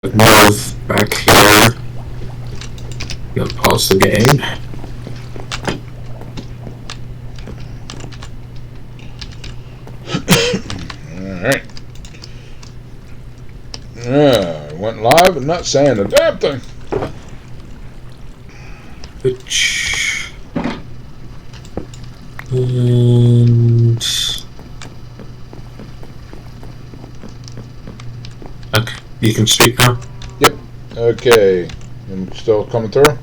Move back here. Gonna pause the game. Alright. Went live and not saying a damn thing. Which and okay, you can speak now. Yep. Okay. I'm still coming through.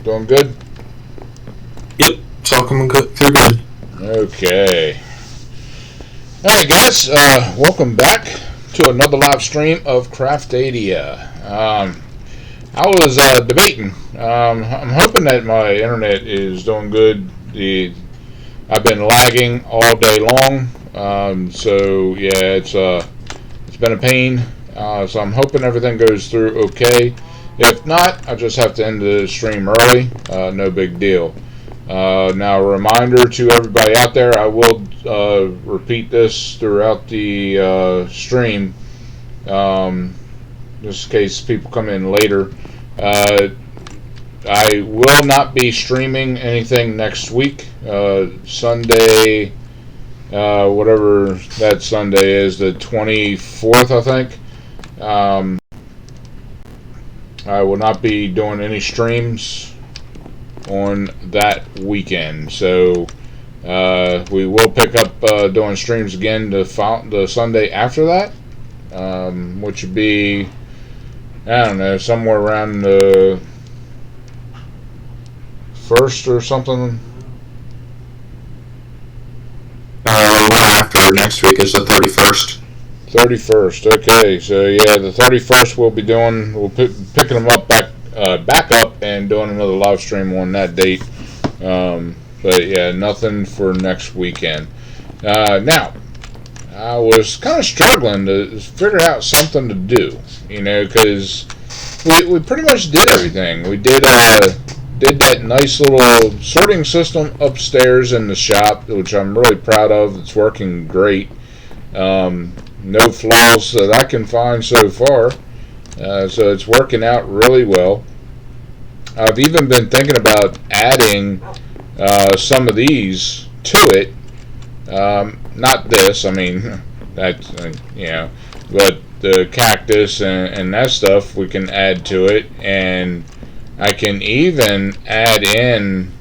Doing good. Yep, it's all coming through good. Okay. Alright guys, welcome back to another live stream of Craftadia. I was debating. I'm hoping that my internet is doing good. I've been lagging all day long, so yeah, it's been a pain. So I'm hoping everything goes through okay. If not, I just have to end the stream early. No big deal. Now, a reminder to everybody out there, I will repeat this throughout the stream, just in case people come in later. I will not be streaming anything next week. Sunday, whatever that Sunday is, the 24th, I think. I will not be doing any streams on that weekend, so we will pick up doing streams again the Sunday after that, which would be, I don't know, somewhere around the 1st or something. After next week is the 31st. 31st, okay, so yeah, the 31st we'll picking them up back up and doing another live stream on that date. But yeah, nothing for next weekend. Now, I was kind of struggling to figure out something to do, because we pretty much did everything. We did that nice little sorting system upstairs in the shop, which I'm really proud of. It's working great. No flaws that I can find so far. So it's working out really well. I've even been thinking about adding some of these to it. Not this, I mean, that's, but the cactus and that stuff we can add to it. And I can even add in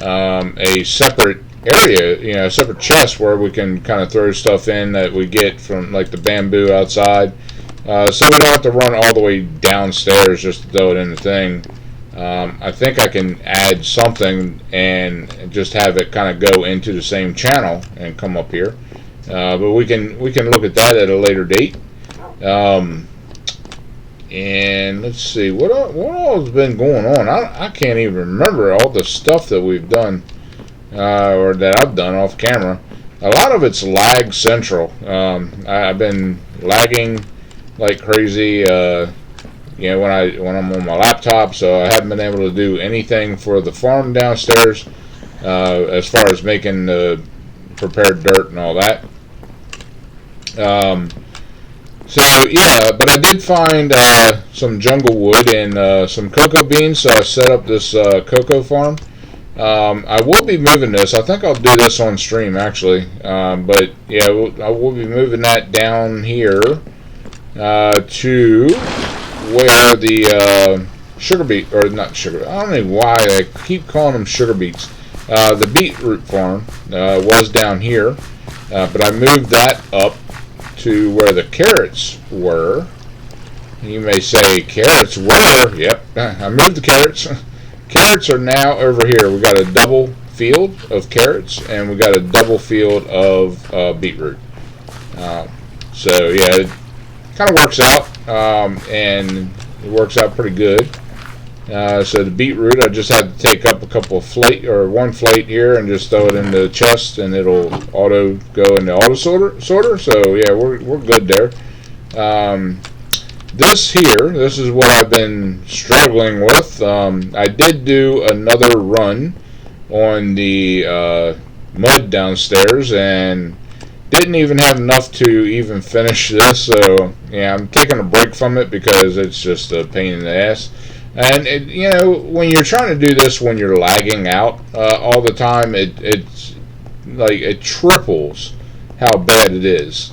a separate area, a separate chest where we can kind of throw stuff in that we get from like the bamboo outside. So we don't have to run all the way downstairs just to throw it in the thing. I think I can add something and just have it kind of go into the same channel and come up here. But we can look at that at a later date. And let's see, what all has been going on? I can't even remember all the stuff that we've done, or that I've done off camera. A lot of it's lag central. I've been lagging like crazy, when I'm on my laptop, so I haven't been able to do anything for the farm downstairs, as far as making the prepared dirt and all that. So yeah, but I did find some jungle wood and some cocoa beans, so I set up this cocoa farm. I will be moving this. I think I'll do this on stream actually, but yeah, I will be moving that down here to where the sugar beet, or not sugar, I don't know why I keep calling them sugar beets. The beetroot farm was down here, but I moved that up to where the carrots were. You may say, carrots were? Yep, I moved the carrots. Carrots are now over here. We got a double field of carrots, and we got a double field of beetroot. So yeah, it kind of works out, and it works out pretty good. So the beetroot, I just had to take up a couple of one flake here and just throw it in the chest, and it'll auto go in the auto sorter. So yeah, we're good there. This is what I've been struggling with. I did do another run on the mud downstairs, and didn't even have enough to even finish this, so yeah, I'm taking a break from it because it's just a pain in the ass. And when you're trying to do this when you're lagging out all the time, it's like it triples how bad it is.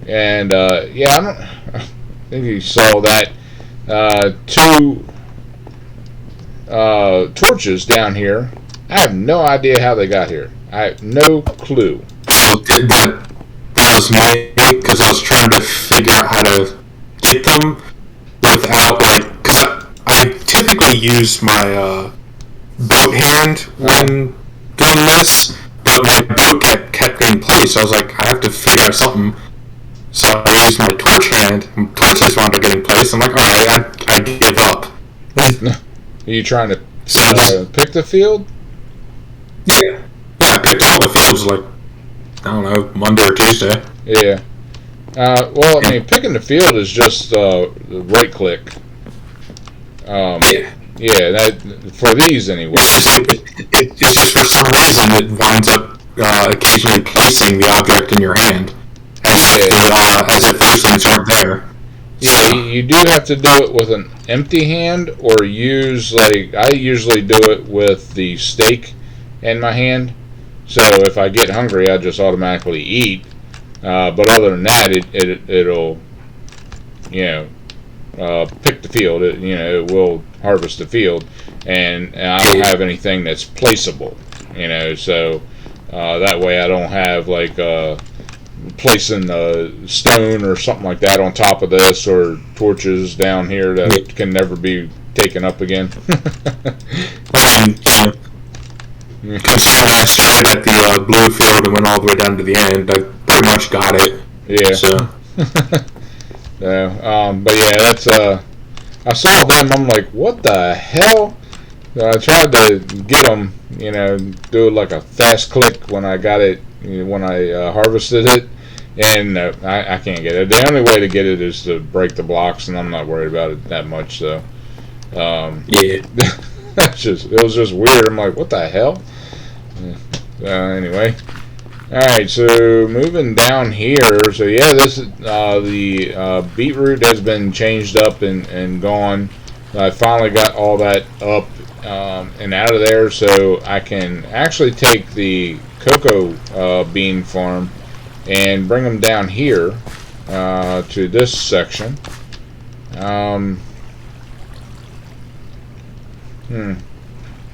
And I think you saw that two torches down here. I have no idea how they got here. I have no clue. Oh, that was me, because I was trying to figure out how to get them without, because I typically use my boat hand when doing this, but my boat kept getting placed, so I was like, I have to figure out something. So I used my torch hand, and torches wound up getting placed. I'm like, alright, I give up. Are you trying to pick the field? Yeah. Yeah, I picked all the fields, like, I don't know, Monday or Tuesday. Yeah. Well, I mean, picking the field is just right click. Yeah. Yeah, that for these anyway. It's just for some reason it winds up occasionally placing the object in your hand as if those things aren't there. Yeah, so, you do have to do it with an empty hand, or use, like, I usually do it with the steak in my hand. So if I get hungry, I just automatically eat. But other than that, it'll pick the field. It will harvest the field, and I don't have anything that's placeable. So that way I don't have like placing a stone or something like that on top of this, or torches down here that can never be taken up again. Considering I started at the blue field and went all the way down to the end, I pretty much got it. Yeah. So. But yeah, that's I saw them. I'm like, what the hell? I tried to get them, do like a fast click when I got it, when I harvested it, and I can't get it. The only way to get it is to break the blocks, and I'm not worried about it that much. So, yeah. it was just weird. I'm like, what the hell? Anyway, all right. So moving down here. So yeah, this is the beetroot has been changed up and gone. I finally got all that up and out of there, so I can actually take the cocoa bean farm and bring them down here to this section. I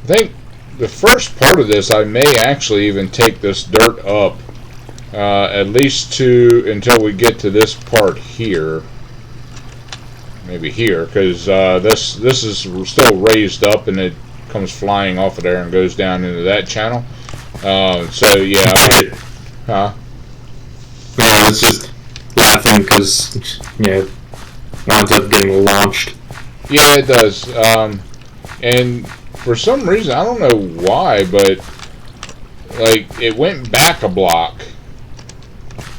think the first part of this, I may actually even take this dirt up at least until we get to this part here. Maybe here, because this is still raised up, and it comes flying off of there and goes down into that channel. So yeah, yeah, I was just laughing because it winds up getting launched. Yeah, it does. And for some reason, I don't know why, but like it went back a block.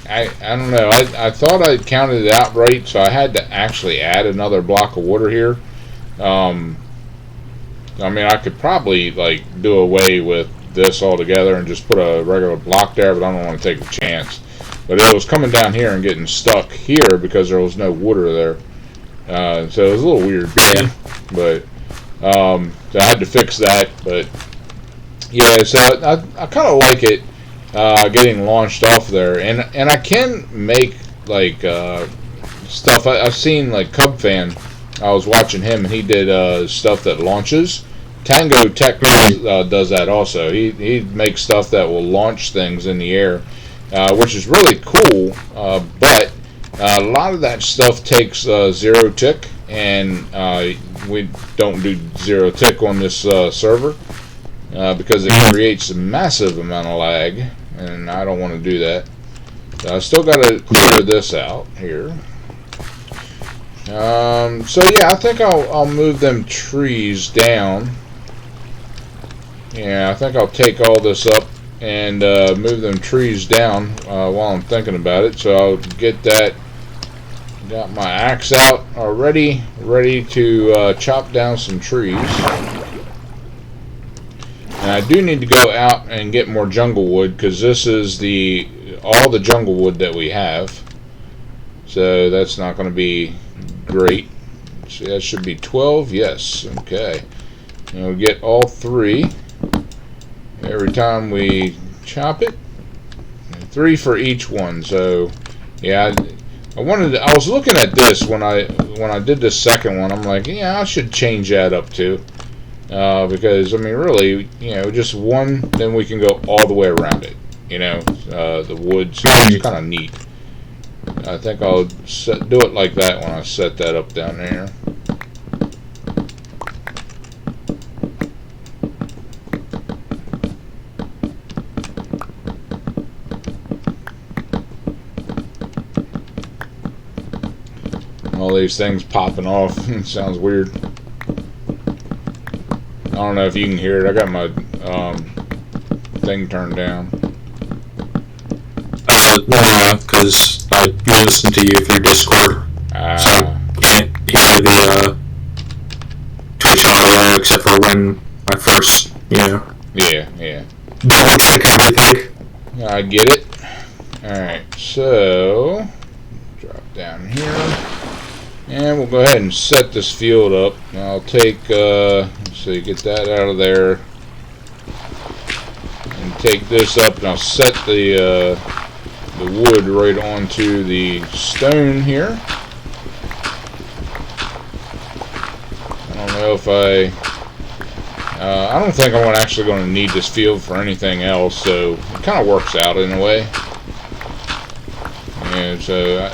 I don't know. I thought I counted it out right, so I had to actually add another block of water here. I mean, I could probably like do away with this altogether and just put a regular block there, but I don't want to take a chance. But it was coming down here and getting stuck here because there was no water there. So it was a little weird. Yeah. But so I had to fix that. But yeah, so I kind of like it. Getting launched off there, and I can make like stuff. I've seen like Cub Fan. I was watching him, and he did stuff that launches. Tango Tech does that also. He makes stuff that will launch things in the air, which is really cool. But a lot of that stuff takes zero tick, and we don't do zero tick on this server because it creates a massive amount of lag. And I don't want to do that. I still got to clear this out here. So yeah, I think I'll move them trees down. Yeah, I think I'll take all this up and move them trees down while I'm thinking about it. So I'll get that. Got my axe out already, ready to chop down some trees. And I do need to go out and get more jungle wood, because this is the all the jungle wood that we have. So that's not going to be great. So that should be 12. Yes. Okay. And we'll get all 3 every time we chop it. 3 for each one. So yeah, I was looking at this when I did the second one. I'm like, yeah, I should change that up too. Because I mean, really, just one, then we can go all the way around it. The wood, so it's kind of neat. I think I'll do it like that when I set that up down there. All these things popping off. Sounds weird. I don't know if you can hear it. I got my thing turned down. No, because I listen to you through Discord. So I can't hear the Twitch audio except for when I first, Yeah. double check everything. I get it. Alright, so drop down here. And we'll go ahead and set this field up. I'll take, let's see, get that out of there. And take this up, and I'll set the wood right onto the stone here. I don't know if I don't think I'm actually going to need this field for anything else, so it kind of works out in a way. And so,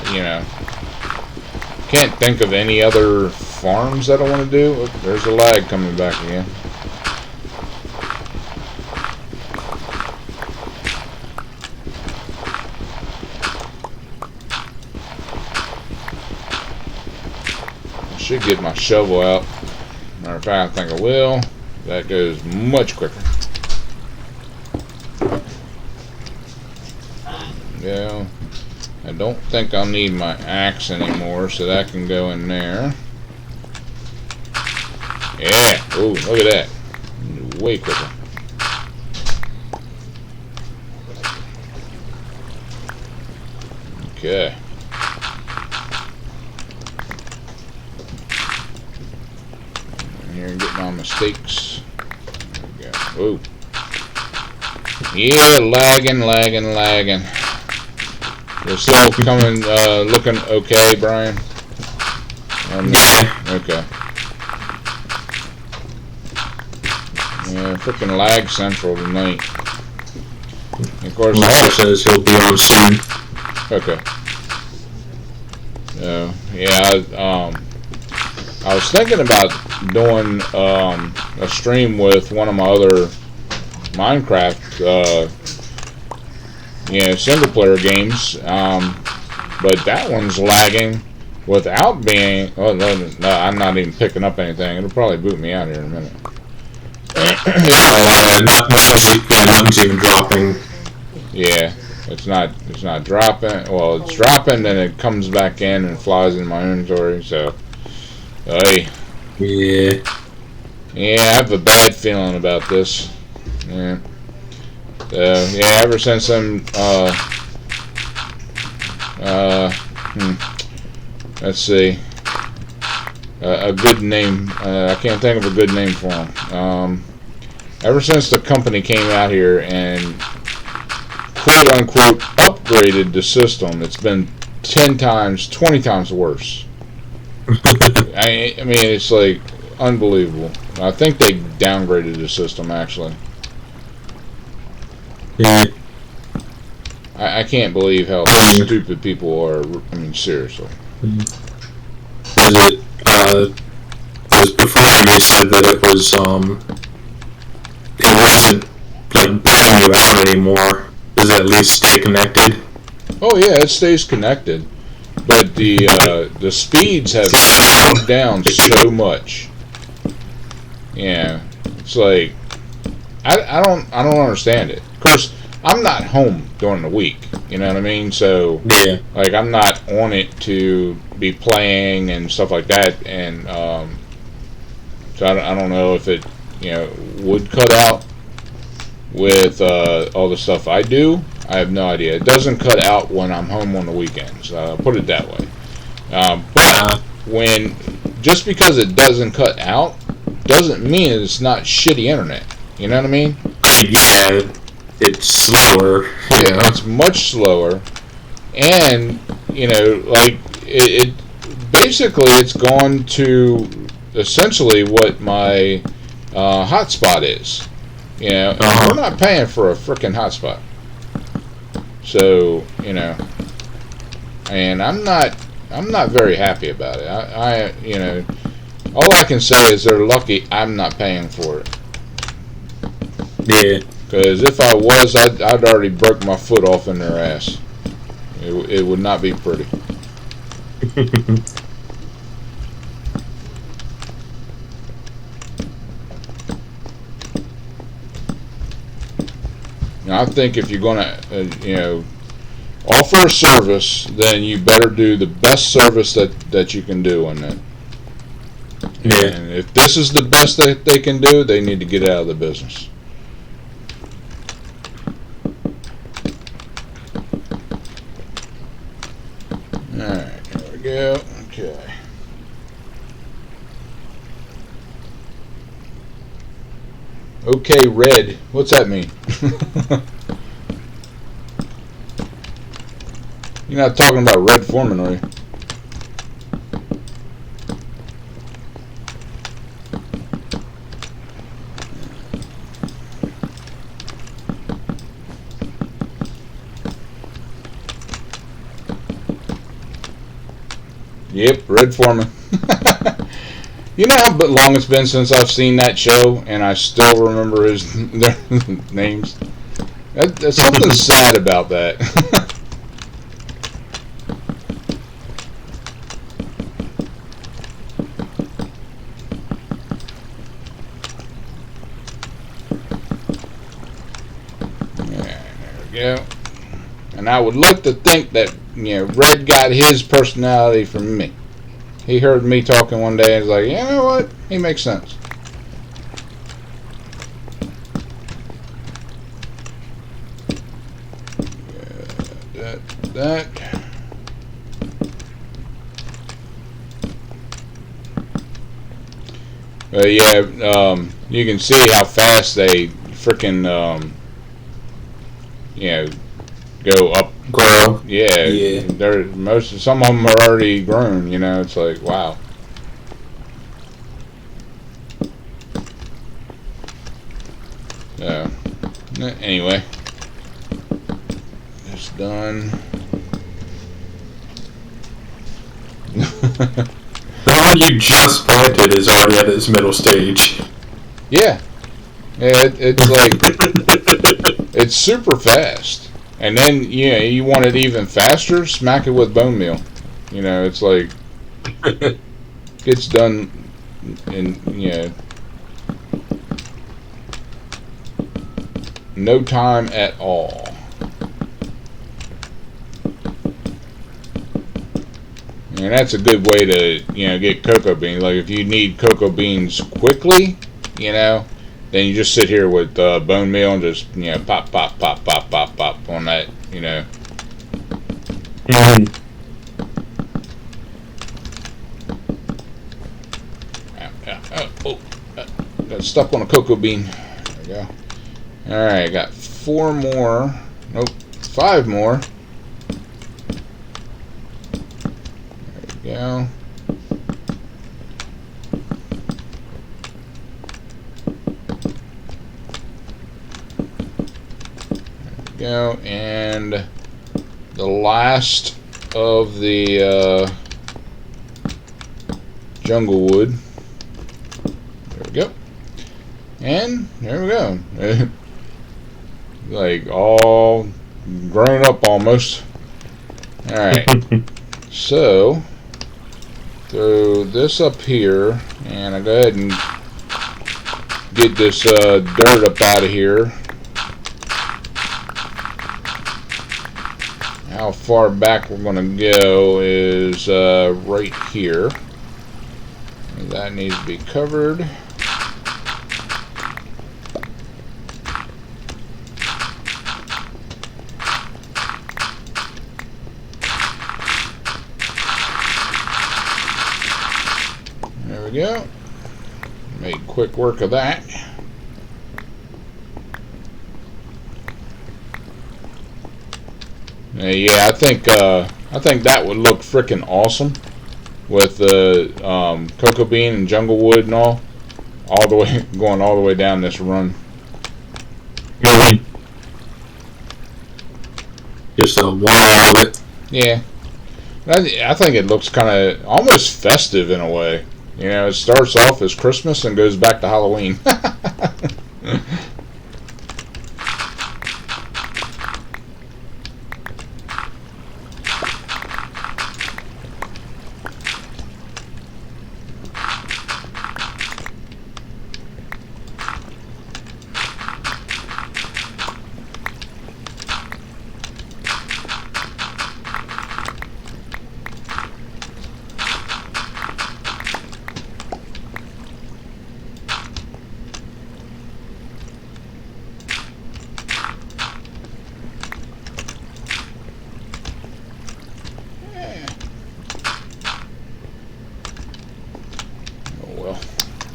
can't think of any other farms that I want to do. Look, there's a lag coming back again. I should get my shovel out. Matter of fact, I think I will. That goes much quicker. Yeah. I don't think I'll need my axe anymore, so that can go in there. Yeah. Oh, look at that. Way quicker. Okay. Here, getting my mistakes. There we go. Whoa. Yeah, lagging. We're still coming, looking okay, Brian? Okay. Yeah, freaking lag central tonight. And of course, Marshall says he'll be on soon. Okay. Yeah, I was thinking about doing a stream with one of my other Minecraft single player games, but that one's lagging without being, no, I'm not even picking up anything. It'll probably boot me out here in a minute. Nothing's even dropping. Yeah, it's not dropping. Well, it's dropping, then it comes back in and flies in my inventory, so hey. Yeah, I have a bad feeling about this. Yeah. Ever since I'm, let's see, a good name, I can't think of a good name for him. Ever since the company came out here and quote-unquote upgraded the system, it's been 10 times, 20 times worse. I mean, it's like unbelievable. I think they downgraded the system, actually. yeah. I can't believe how stupid people are. I mean, seriously. Was it, because before you said that it wasn't, like, backing you out anymore. Does it at least stay connected? Oh yeah, it stays connected, but the speeds have slowed down so much. Yeah, it's like I don't understand it. Of course, I'm not home during the week. You know what I mean? So Yeah. like I'm not on it to be playing and stuff like that, and so I don't know if it would cut out with all the stuff I do. I have no idea. It doesn't cut out when I'm home on the weekends. Put it that way. But when just because it doesn't cut out doesn't mean it's not shitty internet. You know what I mean? Yeah, it's slower. Yeah, it's much slower, and like it basically it's gone to essentially what my hotspot is. And we're not paying for a freaking hotspot, so and I'm not very happy about it. I all I can say is they're lucky I'm not paying for it. Yeah. Because if I was, I'd already broke my foot off in their ass. It would not be pretty. Now, I think if you're going to, offer a service, then you better do the best service that you can do on it. Yeah. And if this is the best that they can do, they need to get out of the business. Alright, there we go. Okay. Okay, red. What's that mean? You're not talking about Red Foreman, are you? Yep, Red Foreman. But long it's been since I've seen that show, and I still remember their names. There's something sad about that. Yeah, there we go. And I would like to think that Red got his personality from me. He heard me talking one day and was like, you know what? He makes sense. That. You can see how fast they freaking, go up. Grow. Yeah. Some of them are already grown. It's like, wow. So, anyway, it's done. The one you just planted is already at its middle stage. Yeah. It's like it's super fast. And then, you want it even faster, smack it with bone meal. It's like, gets done in, no time at all. And that's a good way to, get cocoa beans. Like, if you need cocoa beans quickly, then you just sit here with bone meal and just, pop, pop, pop, pop, pop, pop on that, Mm-hmm. Got stuck on a cocoa bean. There we go. Alright, I got 4 more. Nope, 5 more. There we go. And the last of the jungle wood. There we go. And there we go. Like all grown up almost. Alright. So throw this up here, and I go ahead and get this dirt up out of here. How far back we're going to go is right here. That needs to be covered. There we go. Made quick work of that. Yeah, I think that would look freaking awesome with the cocoa bean and jungle wood and all the way going all the way down this run. Mm-hmm. Just a wall of it. Yeah, I think it looks kind of almost festive in a way. You know, it starts off as Christmas and goes back to Halloween.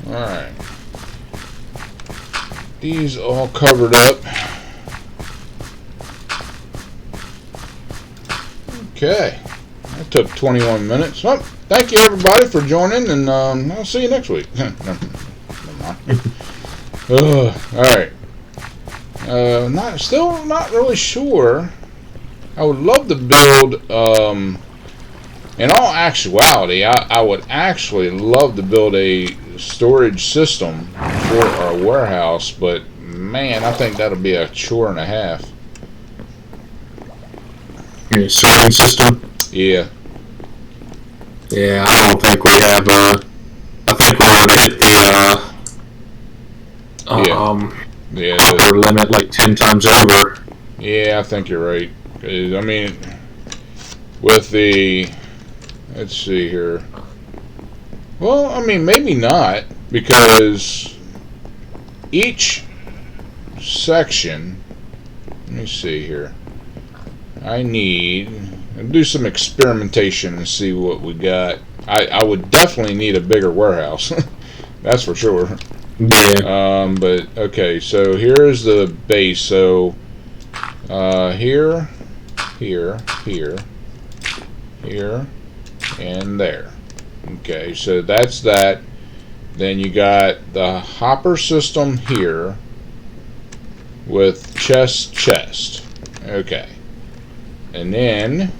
Alright. These all covered up. Okay. That took 21 minutes. Well, thank you everybody for joining, and I'll see you next week. Never mind. Alright. Still not really sure. I would love to build, in all actuality, I would actually love to build a storage system for our warehouse, but man, I think that'll be a chore and a half. Your sorting system? Yeah. Yeah, I don't think we have, I think we're going to hit the upper limit like 10 times over. Yeah, I think you're right. 'Cause, I mean, with the, let's see here. Well, I mean, maybe not, because each section, let me see here. I'll do some experimentation and see what we got. I would definitely need a bigger warehouse. That's for sure. Yeah. But, okay, so here's the base. So, here, and there. Okay, so that's that. Then you got the hopper system here with chest. Okay. And then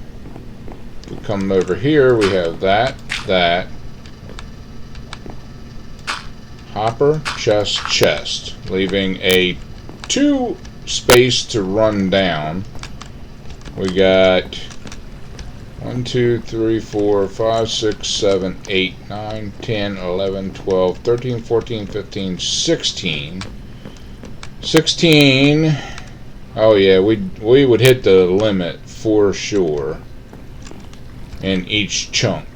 if we come over here, we have that. Hopper, chest, leaving a 2 space to run down. We got 1, 2, 3, 4, 5, 6, 7, 8, 9, 10, 11, 12, 13, 14, 15, 16. 16. Oh yeah, we would hit the limit for sure in each chunk.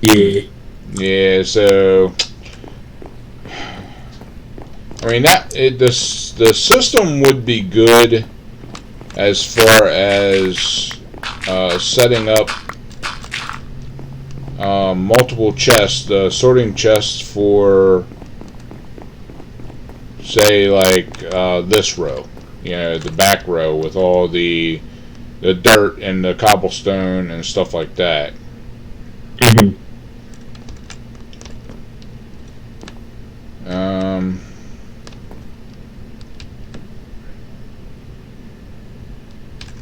Yeah. Yeah, so I mean the system would be good as far as setting up multiple chests, sorting chests for, say, like this row, you know, the back row with all the dirt and the cobblestone and stuff like that. Mm-hmm.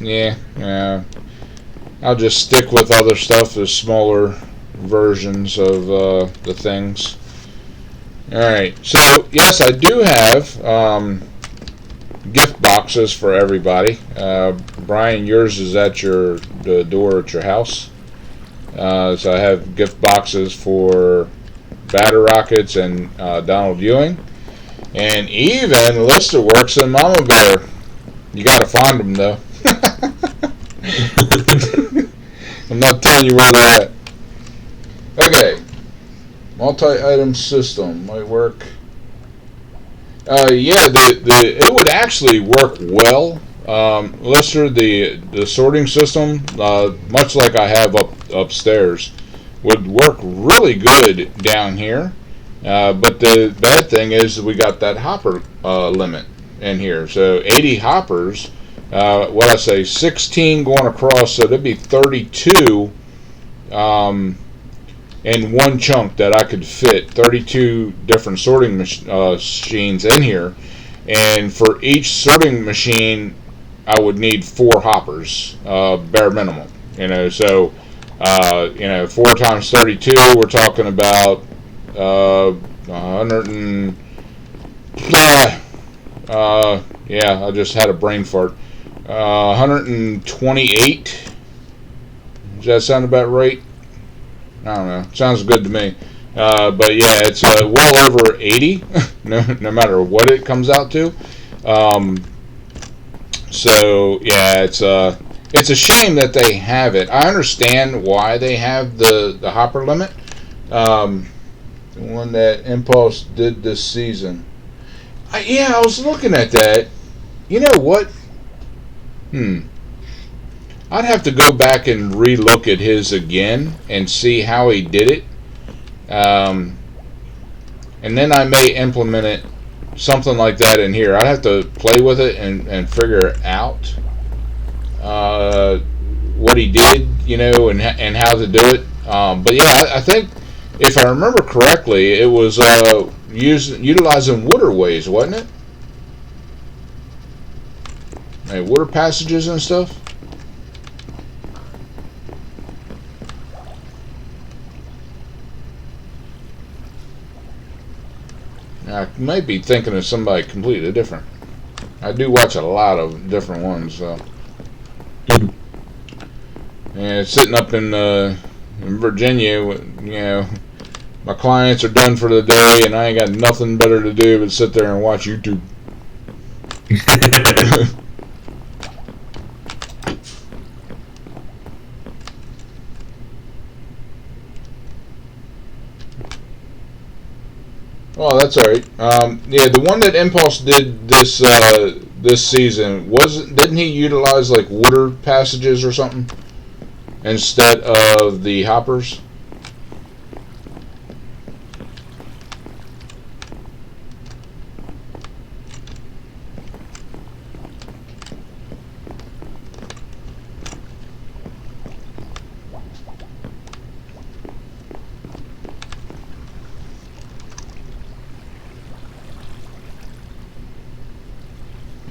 Yeah. I'll just stick with other stuff as smaller versions of the things. Alright, so yes, I do have gift boxes for everybody. Brian, yours is at the door at your house. So I have gift boxes for Batter Rockets and Donald Ewing. And even Lister Works and Mama Bear. You gotta find them though. I'm not telling you where they're at. Okay. Multi-item system might work. Yeah, it would actually work well. Lister, the sorting system, much like I have up upstairs would work really good down here. But the bad thing is we got that hopper limit in here. So 80 hoppers, what I say, 16 going across, so there'd be 32 in one chunk that I could fit 32 different sorting machines in here. And for each sorting machine, I would need 4 hoppers, bare minimum. So 4 times 32, we're talking about 100 and I just had a brain fart. 128. Does that sound about right? I don't know. Sounds good to me. But yeah, it's well over 80, no matter what it comes out to. So yeah, it's a shame that they have it. I understand why they have the hopper limit. The one that Impulse did this season. I was looking at that. You know what? I'd have to go back and re-look at his again and see how he did it. And then I may implement it, something like that in here. I'd have to play with it and figure out what he did, and how to do it. But yeah, I think if I remember correctly, it was utilizing waterways, wasn't it? Like water passages and stuff. I might be thinking of somebody completely different. I do watch a lot of different ones. And sitting up in Virginia, my clients are done for the day, and I ain't got nothing better to do but sit there and watch YouTube. Oh, that's all right. Yeah, the one that Impulse did this season didn't he utilize like water passages or something instead of the hoppers?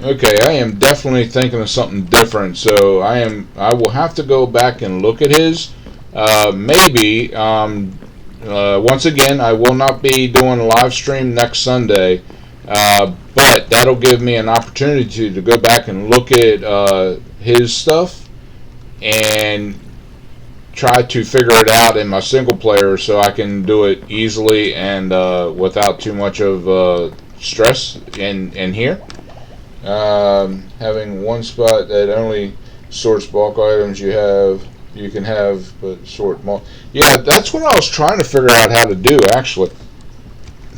Okay, I am definitely thinking of something different. So I will have to go back and look at his. Maybe once again, I will not be doing a live stream next Sunday, but that'll give me an opportunity to go back and look at his stuff and try to figure it out in my single player so I can do it easily and without too much of stress in here. Having one spot that only sorts bulk items you can have, but sort multi. Yeah, that's what I was trying to figure out how to do, actually.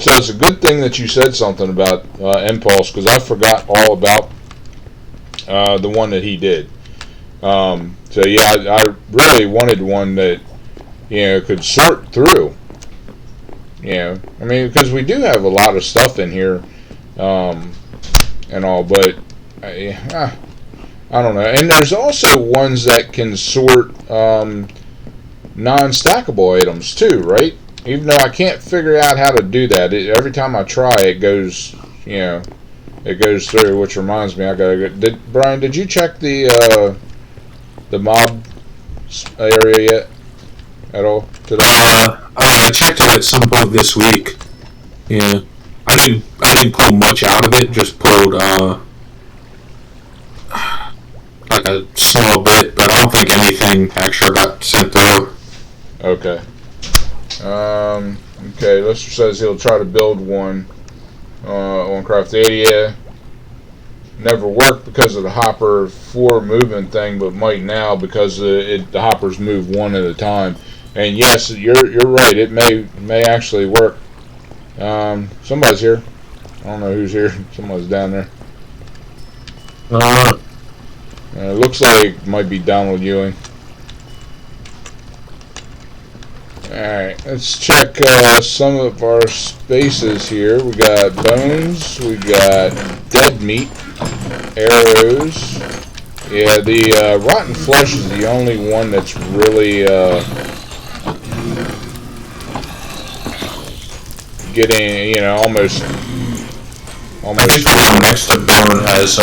So it's a good thing that you said something about Impulse, because I forgot all about the one that he did. So yeah, I really wanted one that could sort through. I mean, because we do have a lot of stuff in here. And all, but I don't know. And there's also ones that can sort non-stackable items too, right? Even though I can't figure out how to do that. Every time I try, it goes, it goes through. Which reminds me, I gotta go. Brian, did you check the mob area yet at all today? I checked it at some point this week. Yeah. I didn't pull much out of it. Just pulled like a small bit, but I don't think anything extra got sent through. Okay. Okay. Lester says he'll try to build one on Craftadia. Never worked because of the hopper 4 movement thing, but might now because the hoppers move one at a time. And yes, you're right. It may actually work. Somebody's here. I don't know who's here. Somebody's down there. It looks like it might be Donald Ewing. Alright, let's check some of our spaces here. We got bones, we got dead meat, arrows. Yeah, the rotten flesh is the only one that's really getting, you know, almost. I think the one next to bone has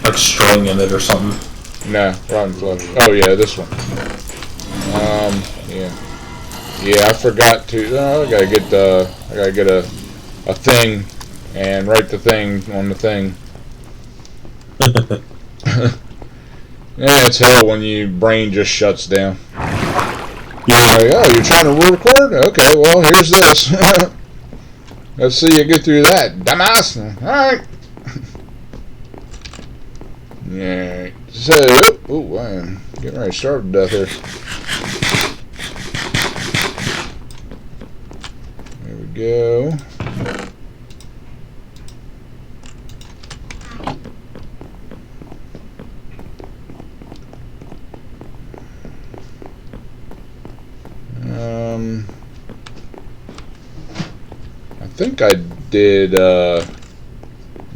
like string in it or something. No, rotten flesh. Oh yeah, this one. Yeah. Yeah, I forgot to. I gotta get a thing and write the thing on the thing. Yeah, it's hell when your brain just shuts down. Yeah. Like, oh, you're trying to record? Okay, well, here's this. Let's see you get through that, dumbass. All right. Yeah. So, oh, I'm getting ready to starve to death here. There we go. I think I did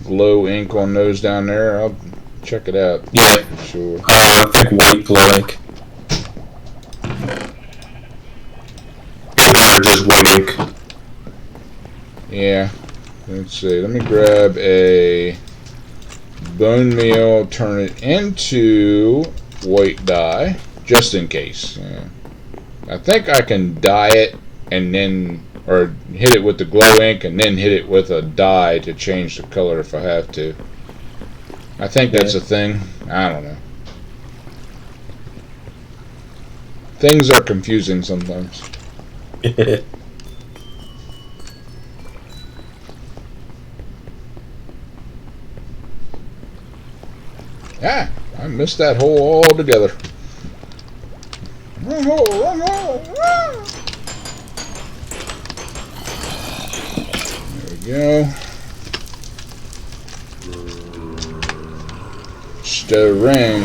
glow ink on those down there. I'll check it out. Yeah. For sure. I think white glow ink. Or just white ink. Yeah. Let's see. Let me grab a bone meal, turn it into white dye, just in case. Yeah. I think I can dye it and then, or hit it with the glow ink and then hit it with a dye to change the color if I have to. I think that's a thing. I don't know. Things are confusing sometimes. Ah, I missed that hole altogether. Wrong hole, wrong hole, wrong. There we go. Just a ring.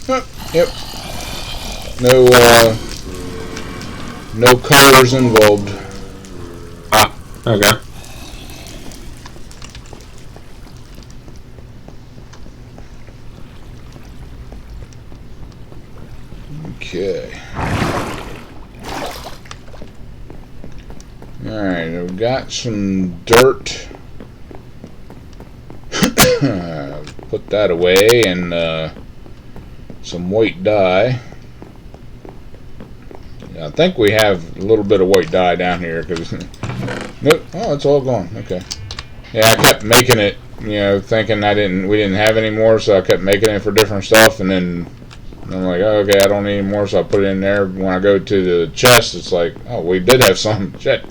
Oh, yep. No colors involved. Ah, okay. Okay. Alright, we've got some dirt. Put that away, and some white dye. I think we have a little bit of white dye down here, because nope, oh, it's all gone. Okay. Yeah, I kept making it, you know, thinking we didn't have any more, so I kept making it for different stuff, and then I'm like, oh, okay, I don't need any more, so I put it in there. When I go to the chest, it's like, oh, we did have some. Shit.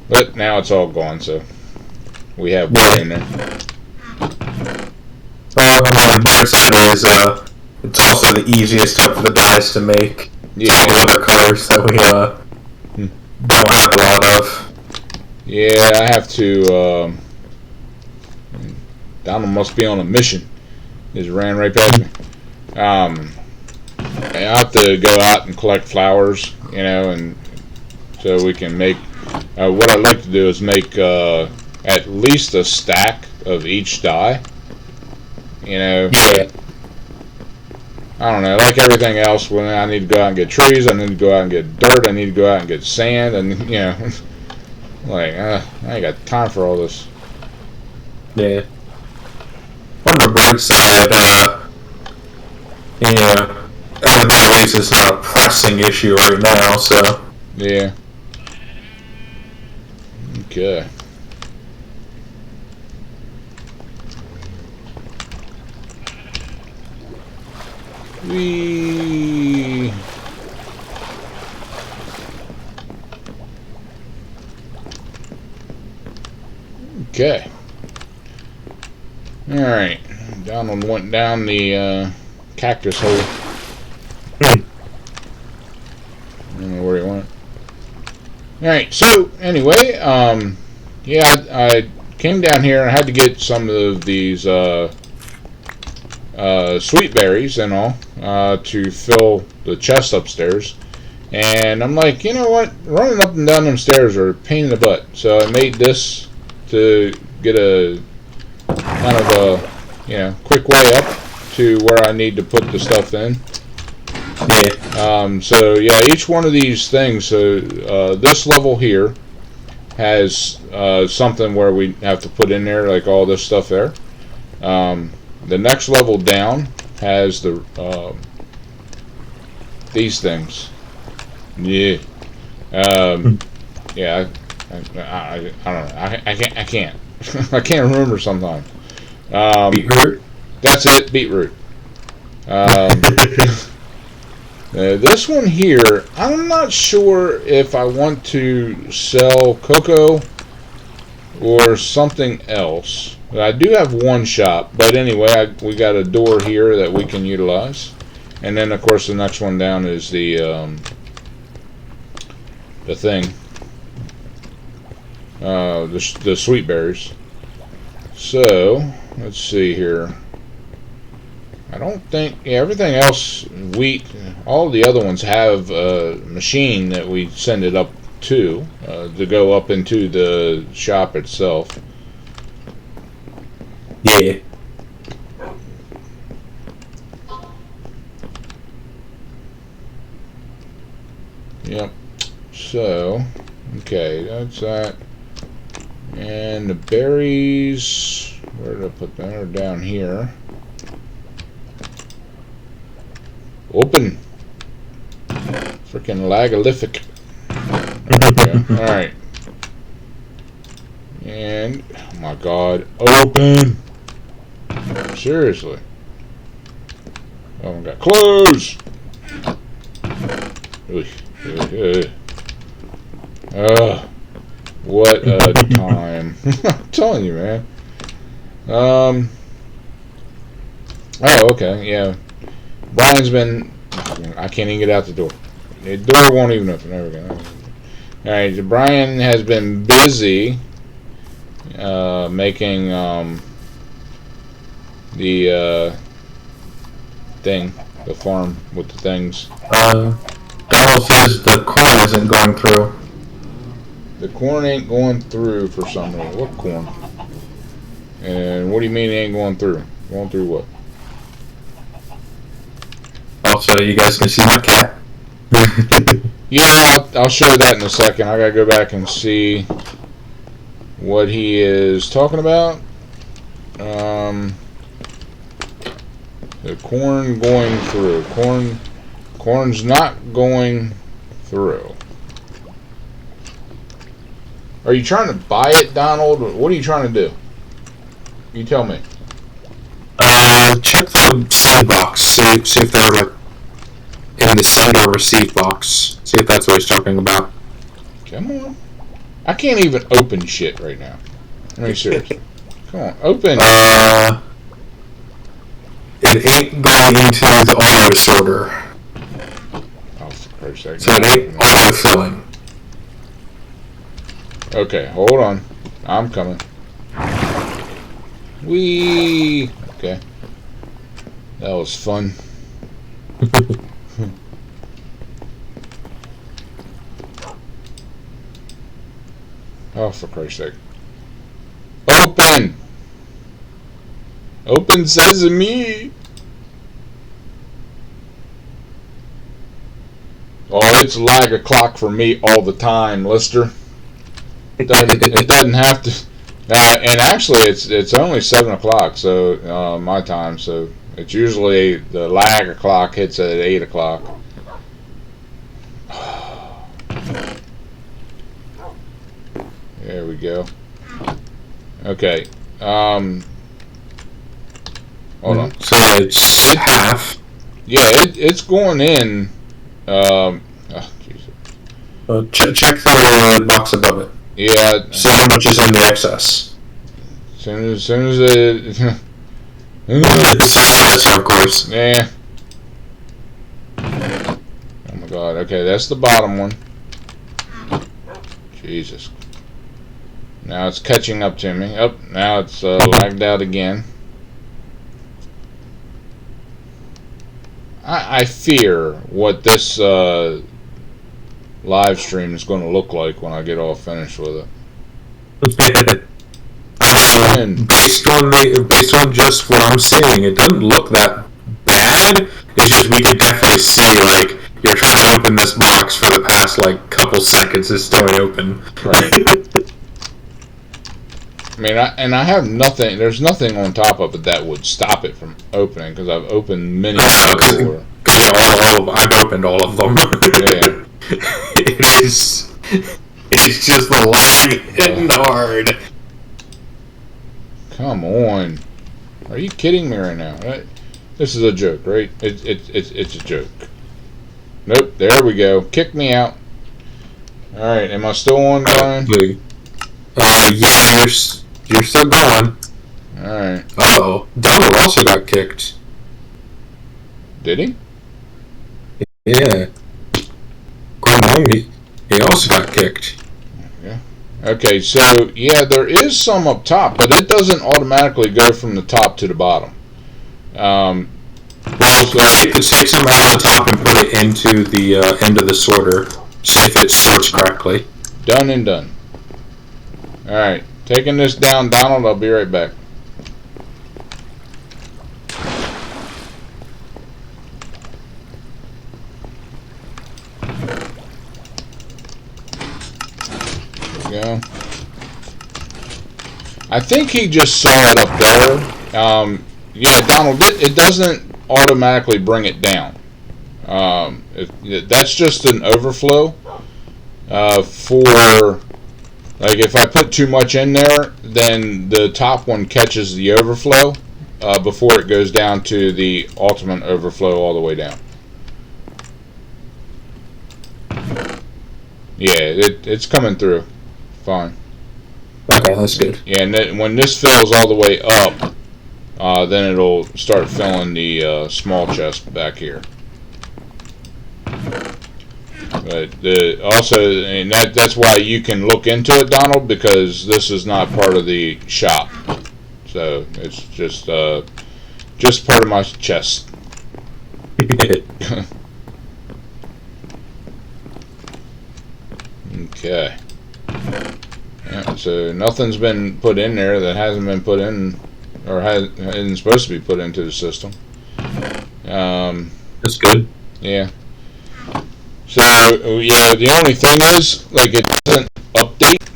But now it's all gone, so we have one in there. Well, on the bright side is, it's also the easiest of the dyes to make. Yeah. All the other colors that we don't have a lot of. Yeah, I have to. Donald must be on a mission. Just ran right past me. I have to go out and collect flowers, you know, and so we can make. What I'd like to do is make at least a stack of each dye. You know. Yeah. I don't know. Like everything else, when I need to go out and get trees, I need to go out and get dirt. I need to go out and get sand, and you know, like I ain't got time for all this. Yeah. On the bright side, yeah, at least it's not a pressing issue right now, so. Yeah. Okay. Whee! Okay. Alright. Donald went down the cactus hole. I don't know where he went. Alright, so anyway, yeah, I came down here and I had to get some of these sweet berries and all to fill the chest upstairs. And I'm like, you know what? Running up and down them stairs are a pain in the butt. So I made this to get a kind of a quick way up to where I need to put the stuff in. Yeah. So yeah, each one of these things. So this level here has something where we have to put in there, like all this stuff there. The next level down has the these things. Yeah. Yeah. I don't know. I can't. I can't remember sometimes. Beetroot. That's it. Beetroot. This one here, I'm not sure if I want to sell cocoa or something else. I do have one shop, but anyway, we got a door here that we can utilize, and then of course the next one down is the thing, the sweet berries. So let's see here. I don't think everything else, wheat, all the other ones have a machine that we send it up to go up into the shop itself. Yeah. Yep. So, okay, that's that. And the berries, where did I put them? They're down here. Open. Freaking lagalific. Okay. Alright. And, oh my god, open! Seriously. Oh my god, close! What a time. I'm telling you, man. Oh, okay, yeah. Brian's been... I can't even get out the door. The door won't even open. There we go. Alright, Brian has been busy making the thing, the farm with the things. Donald says the corn isn't going through. The corn ain't going through for some reason. What corn? And what do you mean it ain't going through? Going through what? Also, you guys can see my cat. Yeah, I'll show that in a second. I gotta go back and see what he is talking about. The corn going through. Corn's not going through. Are you trying to buy it, Donald? What are you trying to do? You tell me. Check the seed box. See if they're like in the send or receive box. See if that's what he's talking about. Come on. I can't even open shit right now. Are you serious? Come on, open. It ain't going into the auto sorter. Oh, for Christ's sake. So it ain't auto filling. Okay, hold on. I'm coming. Whee! Okay. That was fun. Oh, for Christ's sake. Open! Open sesame! Oh, it's lag o'clock for me all the time, Lister. It doesn't have to. And actually, it's only 7 o'clock, so my time. So it's usually the lag o'clock hits at 8 o'clock. There we go. Okay. Hold on. So it's half. Yeah, it's going in. Check the box above it. Yeah. See how much is in the excess. As soon as it. That's of course. Yeah. Oh my god. Okay, that's the bottom one. Jesus. Now it's catching up to me. Oh, now it's lagged out again. I fear what this live stream is going to look like when I get all finished with it. I mean, based on just what I'm seeing, it doesn't look that bad. It's just we can definitely see like you're trying to open this box for the past like couple seconds. It's still open. Right. I mean, I have nothing. There's nothing on top of it that would stop it from opening because I've opened many before. I've opened all of them. Yeah. It's just the lag hitting hard. Come on, are you kidding me right now? Right? This is a joke, right? It's a joke. Nope. There we go. Kick me out. All right. Am I still on, Brian? Yeah, you're still going. All right. Oh, Donald also got kicked. Did he? Yeah. He also got kicked. Yeah. Okay, so yeah, there is some up top, but it doesn't automatically go from the top to the bottom. Well, so take some out of the top and put it into the end of the sorter. See if it sorts correctly. Done and done. All right, taking this down, Donald. I'll be right back. Go. I think he just saw it up there. Yeah, Donald, it doesn't automatically bring it down. That's just an overflow for, like, if I put too much in there, then the top one catches the overflow before it goes down to the ultimate overflow all the way down. Yeah, it's coming through. Fine. Okay, that's good. Yeah, and when this fills all the way up, then it'll start filling the small chest back here. But also, and that's why you can look into it, Donald, because this is not part of the shop. So it's just part of my chest. Okay. Yeah, so nothing's been put in there that hasn't been put in, or isn't supposed to be put into the system. That's good. Yeah. So yeah, the only thing is, like, it doesn't update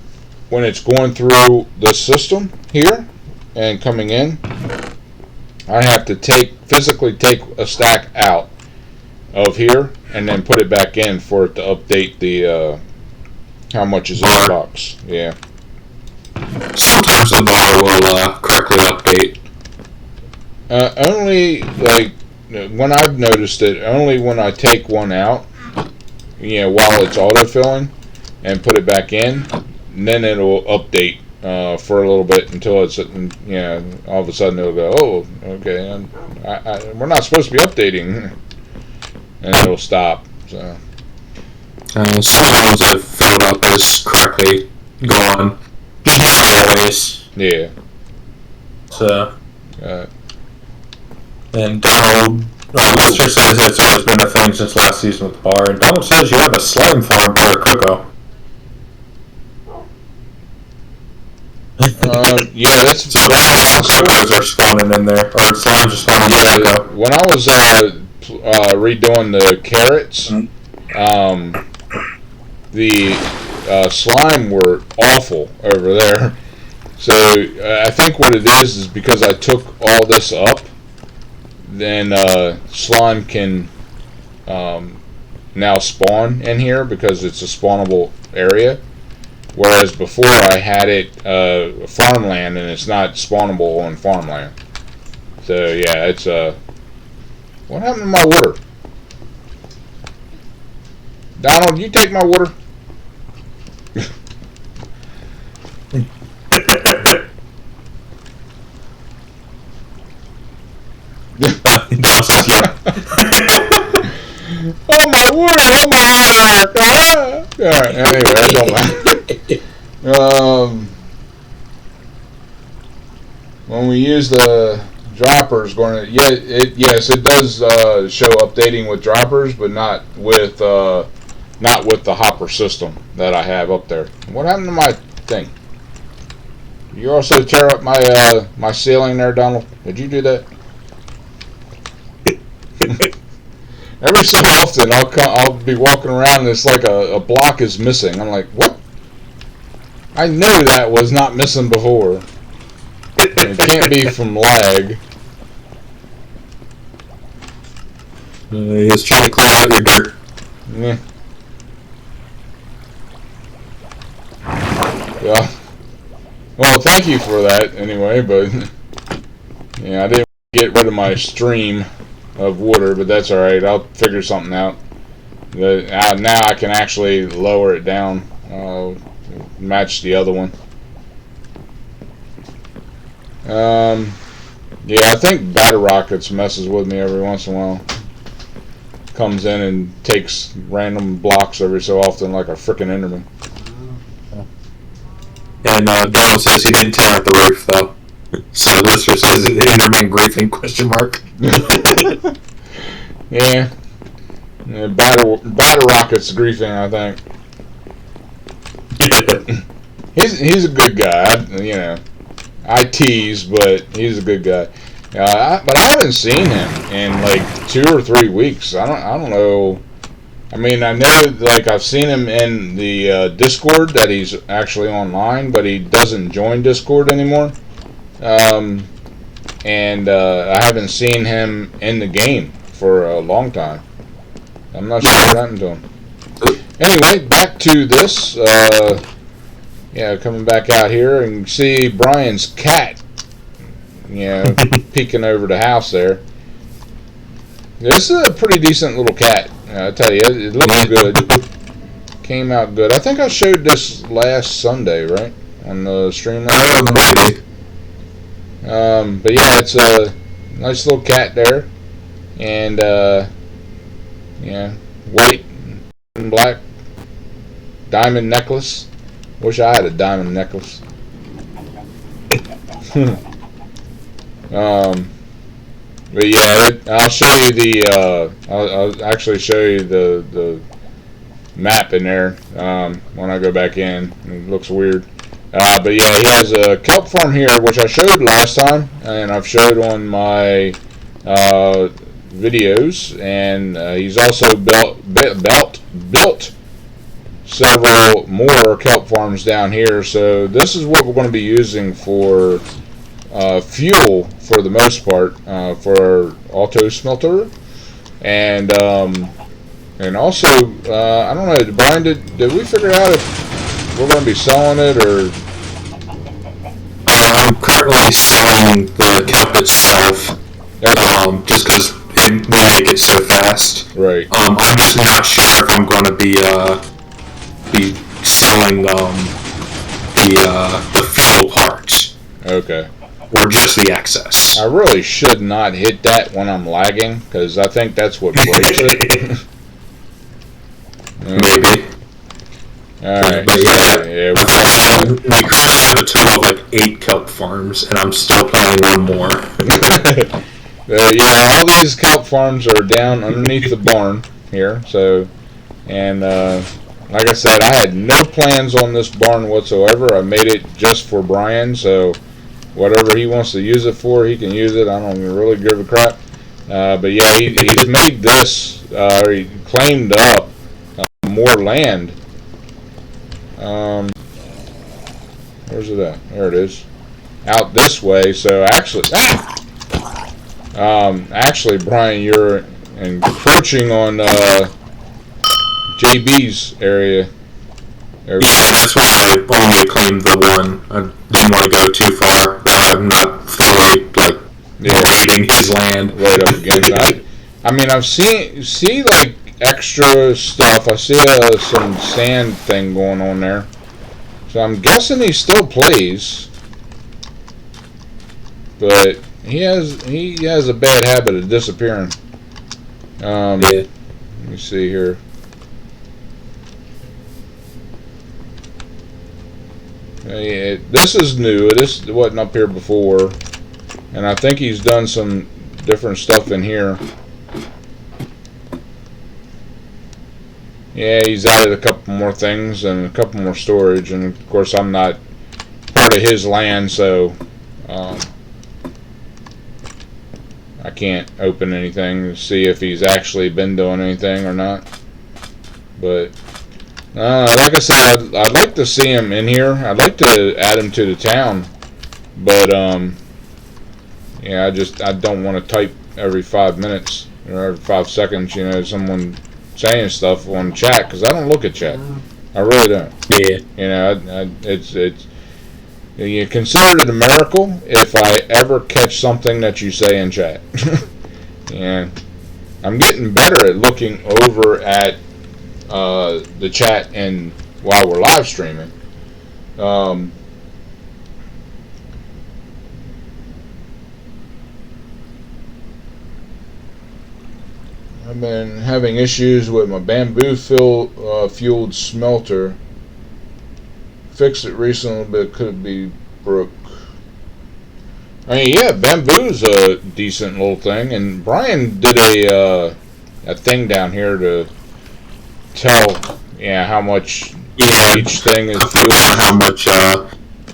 when it's going through the system here and coming in. I have to physically take a stack out of here and then put it back in for it to update the how much is in the box. Yeah. Sometimes the bar will correctly update. Only, like, when I've noticed it, only when I take one out, while it's autofilling, and put it back in, and then it'll update for a little bit until it's, all of a sudden it'll go, oh, okay, we're not supposed to be updating, and it'll stop. So. Some of the ones I've filled up is correctly gone. Always. Yeah. So. And Donald, Mr. says it's always been a thing since last season with the bar. And Donald says you have a slime farm for Coco. Yeah, that's so Cocos are spawning in there, or slimes are spawning in there. When I was redoing the carrots, the slime were awful over there. So I think what it is because I took all this up, then slime can now spawn in here because it's a spawnable area. Whereas before I had it farmland and it's not spawnable on farmland. So yeah, it's what happened to my water? Donald, you take my water. Oh my water! Oh my water! Alright, anyway, I don't mind. When we use the Droppers going to yes it does show updating with droppers, but not with the hopper system that I have up there. What happened to my thing? You also tear up my my ceiling there, Donald? Did you do that? Every so often I'll be walking around and it's like a block is missing. I'm like, what? I know that was not missing before. It can't be from lag. He was trying to clear out your dirt. Yeah. Yeah. Well, thank you for that anyway, but yeah, I didn't get rid of my stream of water, but that's alright. I'll figure something out. Now I can actually lower it down, match the other one. Yeah, I think Batter Rockets messes with me every once in a while. Comes in and takes random blocks every so often like a frickin' Enderman. And Donald says he didn't tear out the roof, though. So this just says Enderman griefing question mark. Yeah. Batter Rocket's griefing, I think. He's a good guy, you know. I tease, but he's a good guy. But I haven't seen him in like 2 or 3 weeks. I don't know. I mean, I know like I've seen him in the Discord that he's actually online, but he doesn't join Discord anymore. And I haven't seen him in the game for a long time. I'm not sure what happened to him. Anyway, back to this. Yeah, coming back out here and see Brian's cat, you know, peeking over the house there. This is a pretty decent little cat. I tell you, it looks good. Came out good. I think I showed this last Sunday, right, on the stream. Maybe. But yeah, it's a nice little cat there, and yeah, white and black diamond necklace. Wish I had a diamond necklace. But yeah, I'll show you the. I'll actually show you the map in there when I go back in. It looks weird, but yeah, he has a kelp farm here, which I showed last time, and I've showed on my videos, and he's also built several more kelp farms down here. So this is what we're going to be using for fuel for the most part for our auto smelter, and also I don't know, Brian, did we figure out if we're going to be selling it or? I'm currently selling the kelp itself, just because they make it so fast. Right. I'm just not sure if I'm going to be selling the fuel parts. Okay. Or just the excess. I really should not hit that when I'm lagging, because I think that's what breaks it. Maybe. Alright. But yeah, we currently have a total of like 8 kelp farms, and I'm still planning one more. Yeah, all these kelp farms are down underneath the barn here, so, and like I said, I had no plans on this barn whatsoever. I made it just for Brian, so whatever he wants to use it for, he can use it. I don't really give a crap. But yeah, he's made this, he claimed up more land. Where's it at? There it is. Out this way, so actually, actually, Brian, you're encroaching on JB's area. Yeah, that's why I only claimed the one. I didn't want to go too far. I'm not fully raiding his land right up against. I mean, I've see like extra stuff. I see some sand thing going on there, so I'm guessing he still plays, but he has a bad habit of disappearing. Yeah. Let me see here. Yeah, this is new. This wasn't up here before. and I think he's done some different stuff in here. Yeah, he's added a couple more things and a couple more storage, and of course I'm not part of his land, so I can't open anything to see if he's actually been doing anything or not. But like I said, I'd like to see him in here. I'd like to add him to the town, but yeah, I don't want to type every 5 minutes or every 5 seconds. Someone saying stuff on chat, because I don't look at chat. I really don't. Yeah. It's you consider it a miracle if I ever catch something that you say in chat. Yeah, I'm getting better at looking over at the chat and while we're live streaming. I've been having issues with my bamboo fueled smelter. Fixed it recently, but it could be broke. I mean, yeah, bamboo's a decent little thing, and Brian did a thing down here to tell how much each thing is fuel. How much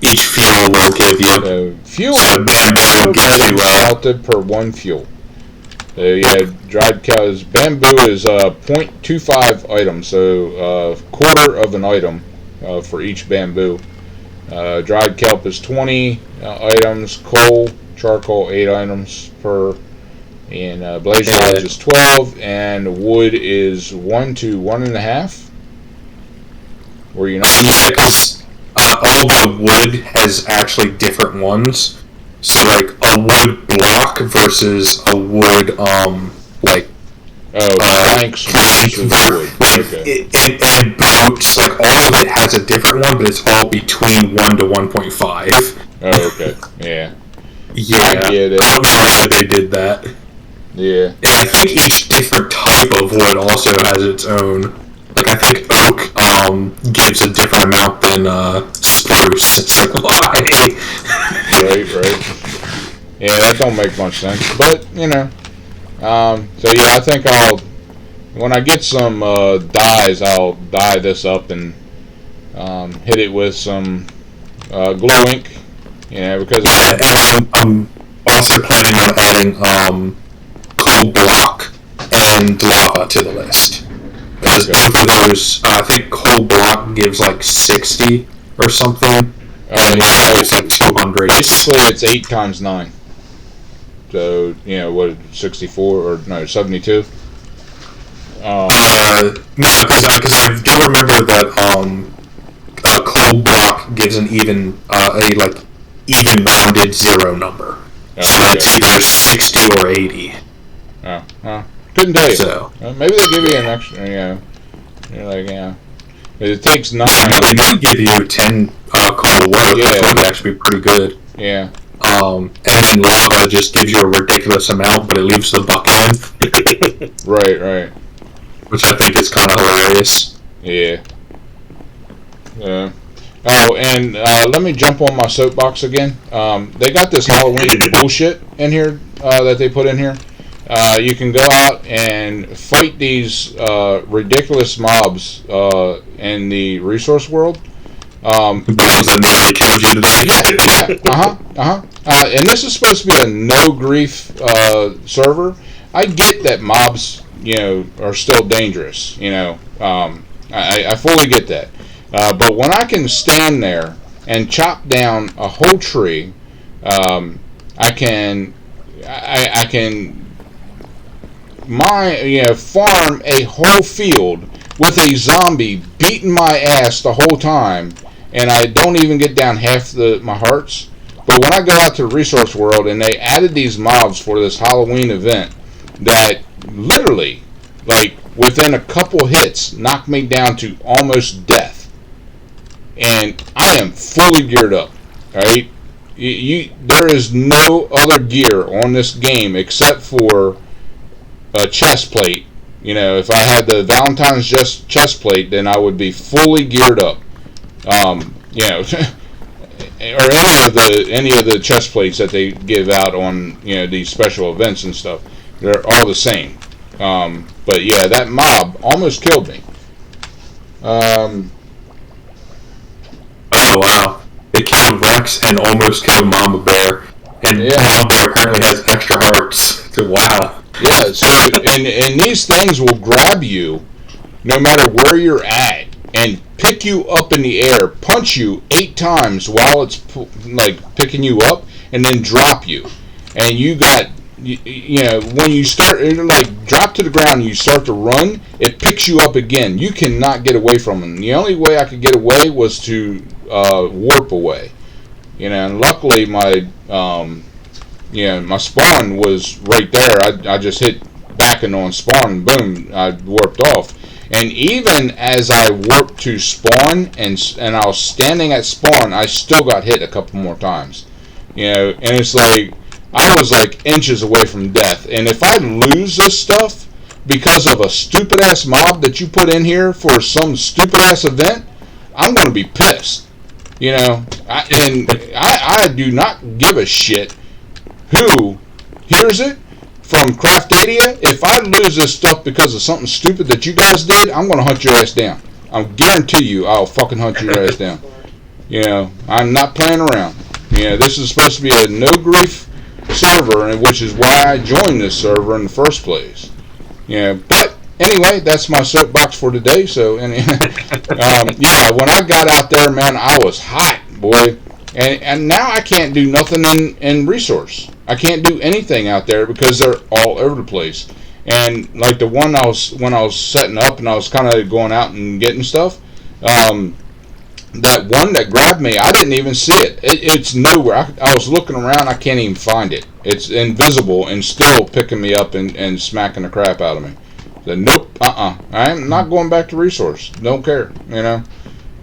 each fuel will give you. Fuel so bamboo gives you melted per 1 fuel. Dried cows. Bamboo is 0.25 items, so a quarter of an item for each bamboo. Dried kelp is 20 items. Coal, charcoal, 8 items per. And blaze lodge is 12, and wood is 1 to 1.5. Were you not? Yeah, because all the wood has actually different ones. So, like, a wood block versus a wood, planks versus wood. Okay. And boats, like, all of it has a different one, but it's all between 1 to 1.5. Oh, okay. Yeah. Yeah. I get it. I don't know why they did that. Yeah. And I think each different type of wood also has its own. Like, I think oak gives a different amount than spruce. It's like, why? Right. Yeah, that don't make much sense. But, so yeah, I think when I get some dyes, I'll dye this up and hit it with some glow ink, because... And I'm also planning on adding coal block and lava to the list. Because both of those, I think coal block gives like 60 or something, and lava is like 200. Basically, it's 8 times 9. So, 64 or no, 72? No, because I do remember that coal block gives an even rounded 0 number. Oh, so it's either 60 or 80. Oh, couldn't tell you. So maybe they give you an extra. You're like, it takes 9. They might give you 10 coal wood. Yeah, that would actually be pretty good. Yeah. And then lava just gives you a ridiculous amount, but it leaves the bucket in. Right. Which I think is kind of hilarious. Yeah. Oh, and let me jump on my soapbox again. They got this Halloween bullshit in here that they put in here. You can go out and fight these ridiculous mobs in the resource world. The ones that nearly killed you today. Yeah. And this is supposed to be a no grief server. I get that mobs, are still dangerous. I fully get that. But when I can stand there and chop down a whole tree, I can farm a whole field with a zombie beating my ass the whole time, and I don't even get down half my hearts. But when I go out to the resource world and they added these mobs for this Halloween event that literally, like, within a couple hits, knocked me down to almost death, and I am fully geared up, alright? There is no other gear on this game except for a chest plate. If I had the Valentine's chest plate, then I would be fully geared up. or any of the chest plates that they give out on these special events and stuff. They're all the same. But yeah, that mob almost killed me. Oh wow! It killed Rex and almost killed Mama Bear, and Mama Bear apparently has extra hearts. So wow. Yeah. So and these things will grab you, no matter where you're at, and pick you up in the air, punch you 8 times while it's picking you up, and then drop you. And you got, when you start, drop to the ground and you start to run, it picks you up again. You cannot get away from them. The only way I could get away was to warp away. And luckily my spawn was right there. I just hit backing on spawn, and boom, I warped off. And even as I warped to spawn and I was standing at spawn, I still got hit a couple more times. And it's like I was like inches away from death. And if I lose this stuff because of a stupid ass mob that you put in here for some stupid ass event, I'm going to be pissed. I do not give a shit who hears it from Craftadia. If I lose this stuff because of something stupid that you guys did, I'm going to hunt your ass down. I guarantee you I'll fucking hunt your ass down. I'm not playing around. This is supposed to be a no grief server, which is why I joined this server in the first place. But anyway, that's my soapbox for today. So, when I got out there, man, I was hot, boy. And now I can't do nothing in resource. I can't do anything out there because they're all over the place. And like the one when I was setting up and I was kind of going out and getting stuff, that one that grabbed me, I didn't even see it. It's nowhere. I was looking around, I can't even find it. It's invisible and still picking me up and smacking the crap out of me. So, nope, I'm not going back to resource. Don't care,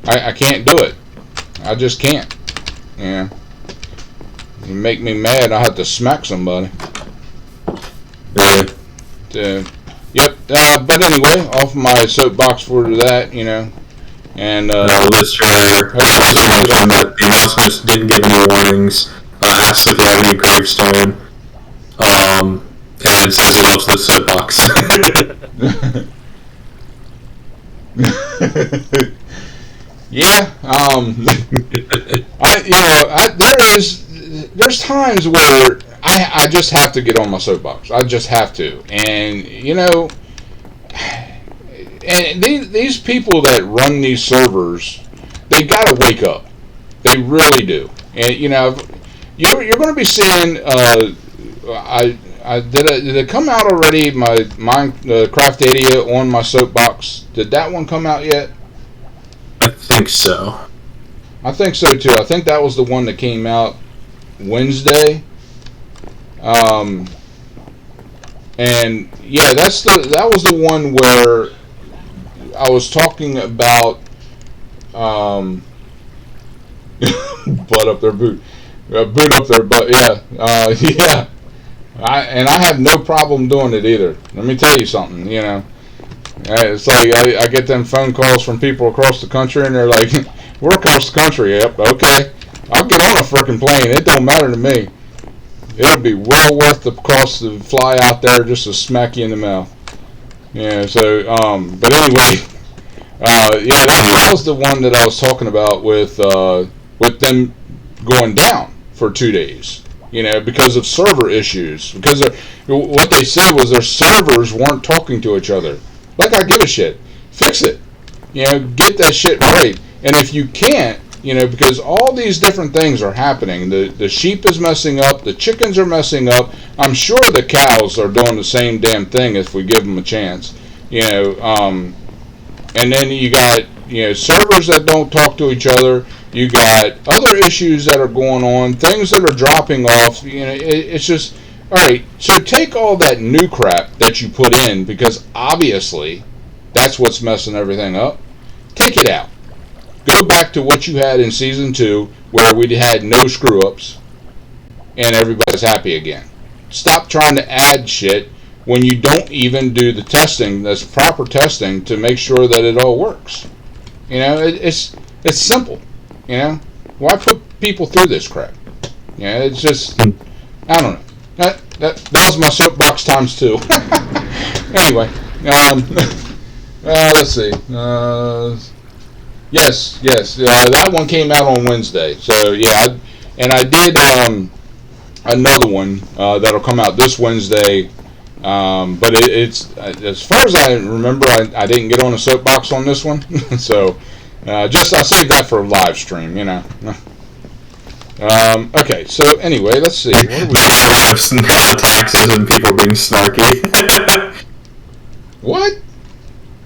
I can't do it. I just can't. You make me mad, I have to smack somebody. Really? Yep. But anyway, off my soapbox for that, and listener on that the announcements didn't give any warnings. Asked if we have any gravestone. And says he loves the soapbox. Yeah. There's times where I just have to get on my soapbox. I just have to, and and these people that run these servers, they gotta wake up. They really do. And you're going to be seeing. Did it come out already? My Craftadia on my soapbox. Did that one come out yet? I think so. I think so too. I think that was the one that came out Wednesday. And yeah, that was the one where I was talking about butt up their boot, boot up their butt. Yeah, yeah. I have no problem doing it either. Let me tell you something. It's like I get them phone calls from people across the country, and they're like, "We're across the country." Yep, okay. I'll get on a freaking plane. It don't matter to me. It'll be well worth the cost to fly out there just to smack you in the mouth. Yeah. So, but anyway, yeah, that was the one that I was talking about with them going down for 2 days. Because of server issues. Because what they said was their servers weren't talking to each other. Like, I give a shit. Fix it. Get that shit right. And if you can't, because all these different things are happening. The sheep is messing up. The chickens are messing up. I'm sure the cows are doing the same damn thing if we give them a chance. And then you got, servers that don't talk to each other. You got other issues that are going on, things that are dropping off. It's just, all right, so take all that new crap that you put in, because obviously that's what's messing everything up. Take it out. Go back to what you had in Season 2, where we had no screw-ups, and everybody's happy again. Stop trying to add shit when you don't even do the testing, that's proper testing, to make sure that it all works. It's simple. Why put people through this crap? Yeah, it's just, I don't know. That was my soapbox times 2. Anyway, let's see. Yes, that one came out on Wednesday. So yeah, I did another one that'll come out this Wednesday. But it's as far as I remember, I didn't get on a soapbox on this one. So I saved that for a live stream, you know. Okay, so anyway, let's see. What do we taxes and people being snarky. What?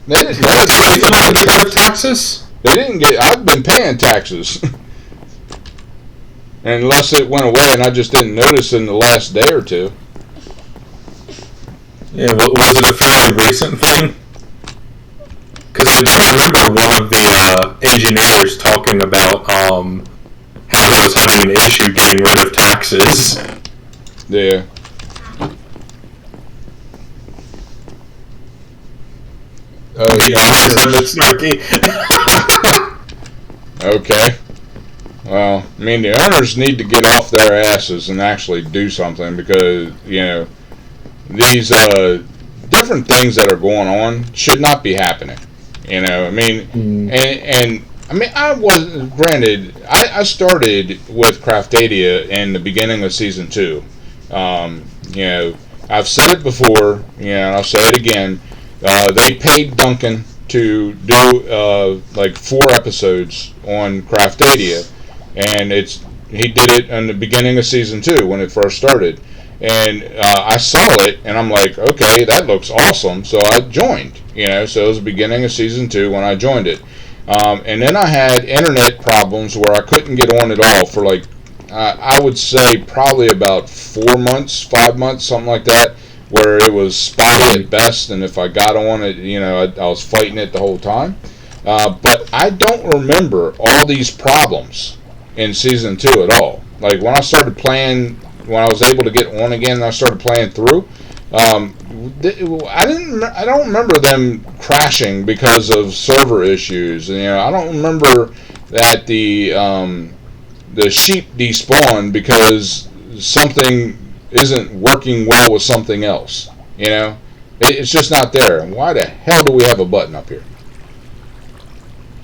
They didn't get taxes? They didn't get. I've been paying taxes. Unless it went away and I just didn't notice in the last day or two. Yeah, was it a fairly recent thing? Because I do remember one of the engineers talking about how he was having an issue getting rid of taxes. Yeah. Snarky. Okay. Well, I mean, the owners need to get off their asses and actually do something because, you know, these different things that are going on should not be happening. You know, I mean, and I mean, I started with Craftadia in the beginning of season 2. You know, I've said it before, you know, and I'll say it again. They paid Duncan to do like 4 episodes on Craftadia, and he did it in the beginning of season 2 when it first started. And I saw it, and I'm like, okay, that looks awesome. So I joined, you know. So it was the beginning of season 2 when I joined it. And then I had internet problems where I couldn't get on at all for like, I would say probably about 4 months, 5 months, something like that, where it was spotty at best. And if I got on it, you know, I was fighting it the whole time. But I don't remember all these problems in season 2 at all. Like when I started playing, when I was able to get on again and I started playing through, I don't remember them crashing because of server issues. And, you know, I don't remember that the sheep despawned because something isn't working well with something else. You know, it's just not there. And why the hell do we have a button up here?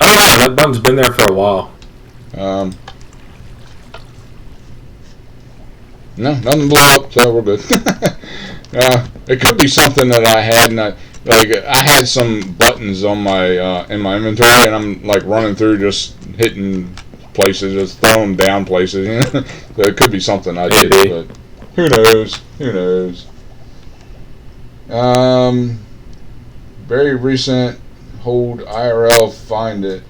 I don't know. That button's been there for a while. No, nothing blew up, so we're good. It could be something that I had, and I had some buttons on my in my inventory, and I'm like running through, just hitting places, just throwing down places. You know? So it could be something I did, but who knows? Who knows? Very recent. Hold IRL. Find it.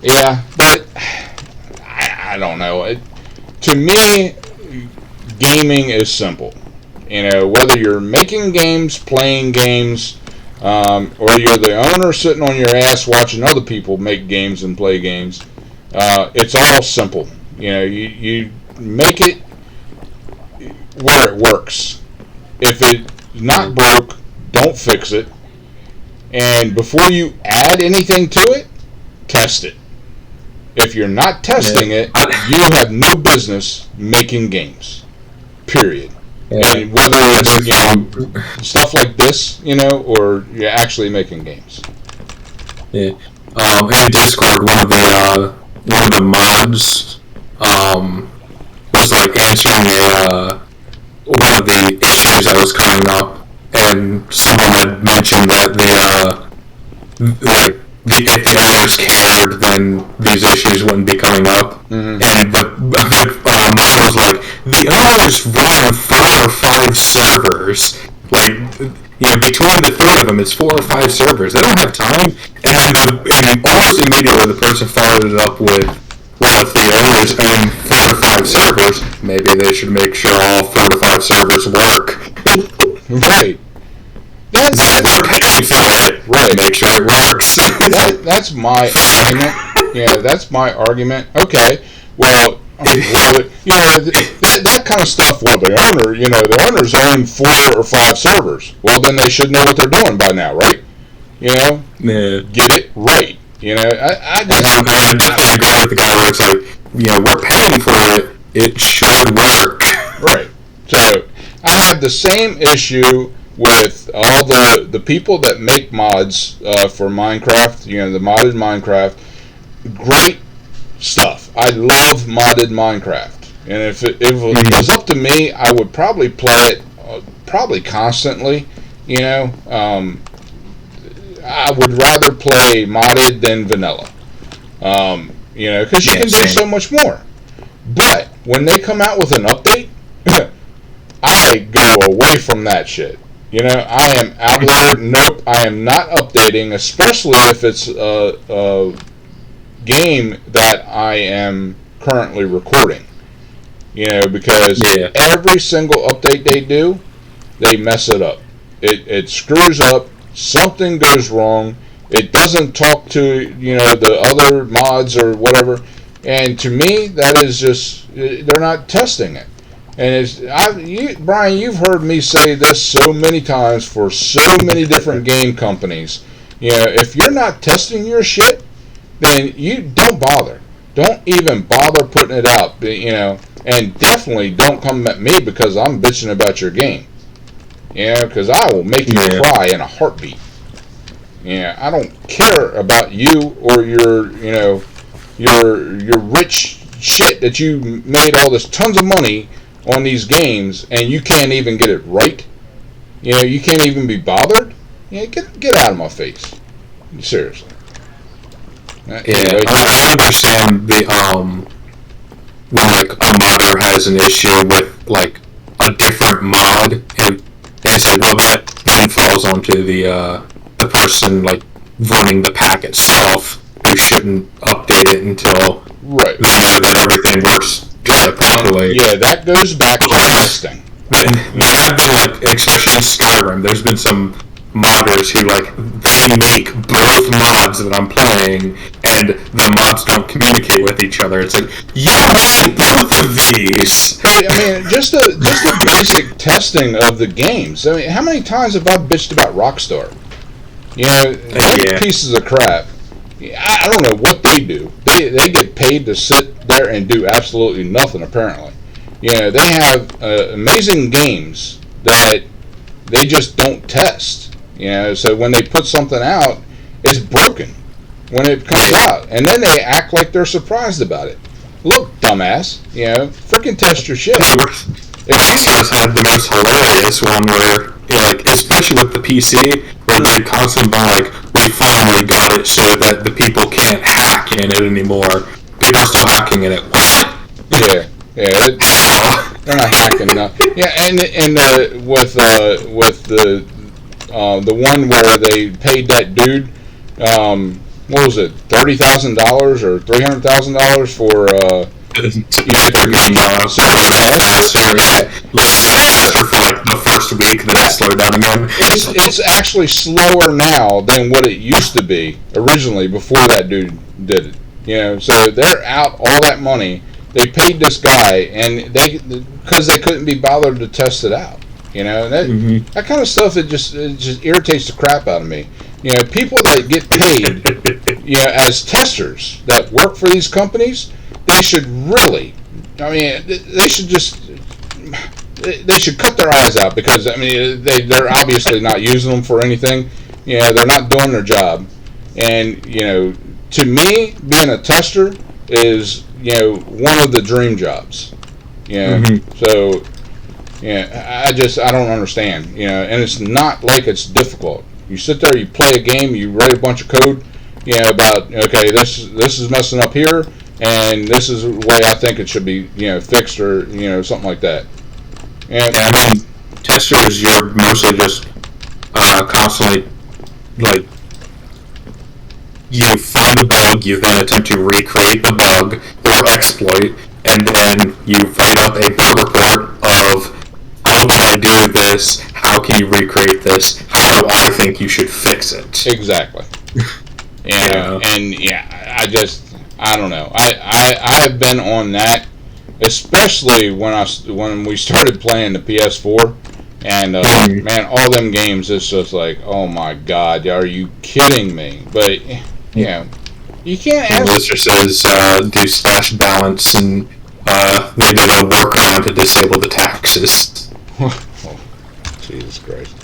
Yeah, but I don't know. To me, gaming is simple. You know, whether you're making games, playing games, or you're the owner sitting on your ass watching other people make games and play games, it's all simple. You know, you make it where it works. If it's not broke, don't fix it. And before you add anything to it, test it. If you're not testing it, you have no business making games. Period. Yeah. And whether it's, you know, stuff like this, you know, or you're actually making games. Yeah. In Discord, one of the mods was like answering one of the issues that was coming up, and someone had mentioned that if the owners cared, then these issues wouldn't be coming up. Mm-hmm. And the mod was like, the owners run 4 or 5 servers. Like, you know, between the 3 of them, it's 4 or 5 servers. They don't have time. And almost immediately, the person followed it up with, well, if the owners own 4 or 5 servers, maybe they should make sure all 4 to 5 servers work. Right. We're paying for it. Right. Make sure it works. That's my argument. Yeah, that's my argument. Okay. Well, you know, that kind of stuff. Well, the owners own 4 or 5 servers. Well, then they should know what they're doing by now, right? You know, yeah. Get it right. You know, I just I definitely agree with the guy where it's like, we're paying for it. It should work. Right. So I have the same issue with all the people that make mods for Minecraft. The modded Minecraft. Great stuff. I love modded Minecraft. And if it was up to me, I would probably play it probably constantly. I would rather play modded than vanilla. Because you can do so much more. But when they come out with an update, I go away from that shit. I am out there. Nope, I am not updating, especially if it's a game that I am currently recording. Because every single update they do, they mess it up. It screws up. Something goes wrong. It doesn't talk to the other mods or whatever. And to me, that is just, they're not testing it. And Brian, you've heard me say this so many times for so many different game companies. If you're not testing your shit, then you don't bother. Don't even bother putting it out. And definitely don't come at me because I'm bitching about your game. Because I will make you cry in a heartbeat. I don't care about you or your rich shit that you made all this tons of money on these games and you can't even get it right. You can't even be bothered. Get out of my face. Seriously. Anyway, I understand when like a modder has an issue with like a different mod, and they say, well, that then falls onto the person like running the pack itself, who shouldn't update it until right. they know that everything works properly. Yeah, that goes back to testing. There have been, like, especially in Skyrim, there's been some modders who, like, they make both mods that I'm playing, and the mods don't communicate with each other. It's like, you made both of these! Hey, I mean, just the basic testing of the games. I mean, how many times have I bitched about Rockstar? Those pieces of crap. I don't know what they do. They get paid to sit there and do absolutely nothing, apparently. They have amazing games that they just don't test. So when they put something out, it's broken when it comes out. And then they act like they're surprised about it. Look, dumbass, freaking test your shit. Rockstar's had the most hilarious one where, like, especially with the PC, where they constantly like, we finally got it so that the people can't hack in it anymore. People are still hacking in it. What? Yeah. They're not hacking enough. Yeah, and with the one where they paid that dude, what was it, $30,000 or $300,000 for to make their game faster for like the first week, then it slowed down again. It's actually slower now than what it used to be originally before that dude did it. So they're out all that money. They paid this guy, and because they couldn't be bothered to test it out. That kind of stuff, it just irritates the crap out of me. People that get paid, as testers that work for these companies, they should really, they should cut their eyes out, because they're obviously not using them for anything. They're not doing their job, and to me, being a tester is one of the dream jobs. So. I don't understand. And it's not like it's difficult. You sit there, you play a game, you write a bunch of code, about, okay, this is messing up here, and this is the way I think it should be, fixed, or something like that. Testers, you're mostly just constantly, like, you find a bug, you then attempt to recreate the bug or exploit, and then you write up a bug report of, how can I do this? How can you recreate this? How do I think you should fix it? Exactly. I don't know. I have been on that, especially when we started playing the PS4, and man, all them games, it's just like, oh my God, are you kidding me? But You can't And ask. Blizzard says do slash balance, and they did a workaround to disable the taxes. Oh, Jesus Christ.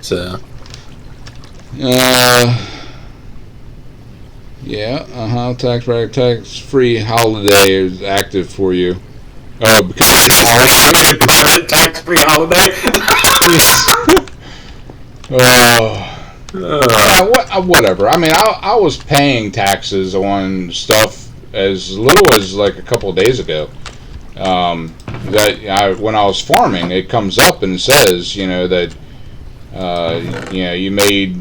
So. Yeah, tax-free holiday is active for you. Because Tax-free holiday. Whatever. I mean, I was paying taxes on stuff as little as like a couple of days ago. When I was farming, it comes up and says, that you made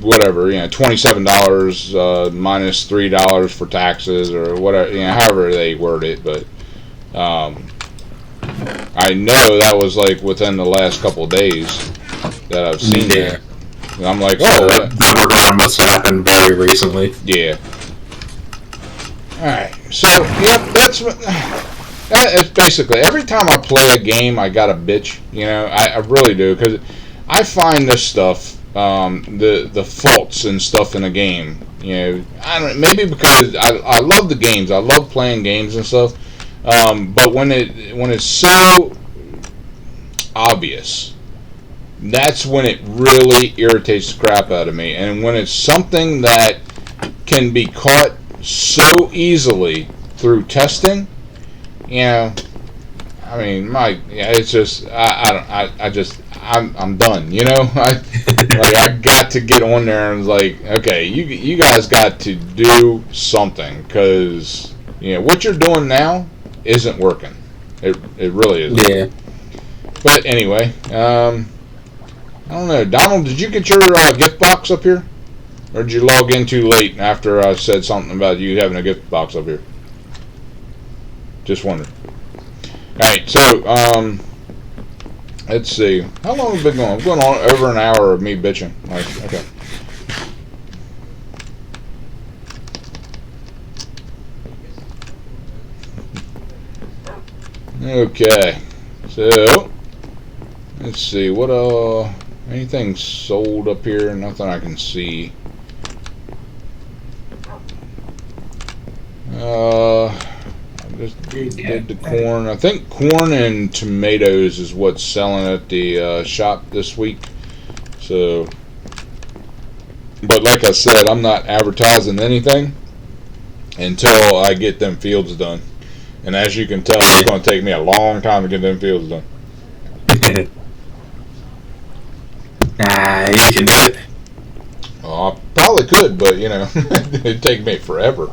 whatever, $27 minus $3 for taxes or whatever, however they word it. But I know that was like within the last couple of days that I've seen that. And I'm like, that workaround must have happened very recently. Yeah. All right. So, yep, that's basically every time I play a game, I got a bitch. I really do, because I find this stuff, the faults and stuff in the game. I don't. Maybe because I love the games. I love playing games and stuff. But when it's so obvious, that's when it really irritates the crap out of me. And when it's something that can be caught so easily through testing, it's just I'm done. I got to get on there and like, okay, you guys got to do something, because what you're doing now isn't working. It really isn't. Yeah. But anyway, I don't know. Donald, did you get your gift box up here? Or did you log in too late after I said something about you having a gift box up here? Just wondering. Alright, so, let's see. How long have we been going? We're going on over an hour of me bitching. Okay. Okay. So, let's see. What, anything sold up here? Nothing I can see. I just did the corn. I think corn and tomatoes is what's selling at the shop this week. So, but like I said, I'm not advertising anything until I get them fields done. And as you can tell, it's going to take me a long time to get them fields done. Nah, you can do it. I probably could, but it'd take me forever.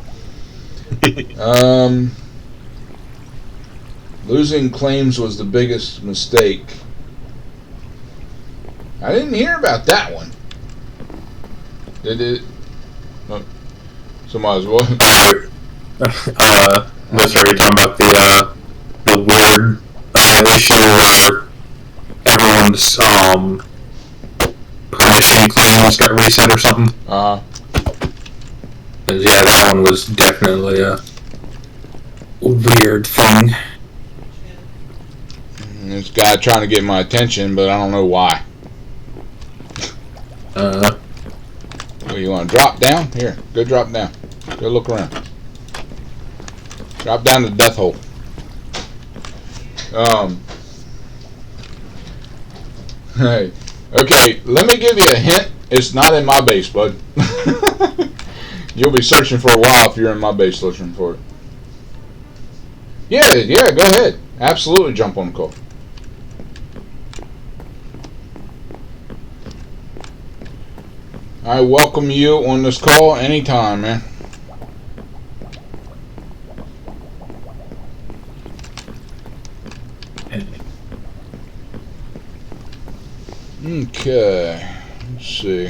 Losing claims was the biggest mistake. I didn't hear about that one. Did it? Oh, so might as well. That's where you're talking about the weird issue where everyone's permission claims got reset or something. Yeah, that one was definitely a weird thing. This guy trying to get my attention, but I don't know why. Oh, you want to drop down? Here, go drop down. Go look around. Drop down the death hole. Hey, okay, let me give you a hint. It's not in my base, bud. You'll be searching for a while if you're in my base looking for it. Yeah, go ahead. Absolutely jump on the call. I welcome you on this call anytime, man. Okay, let's see.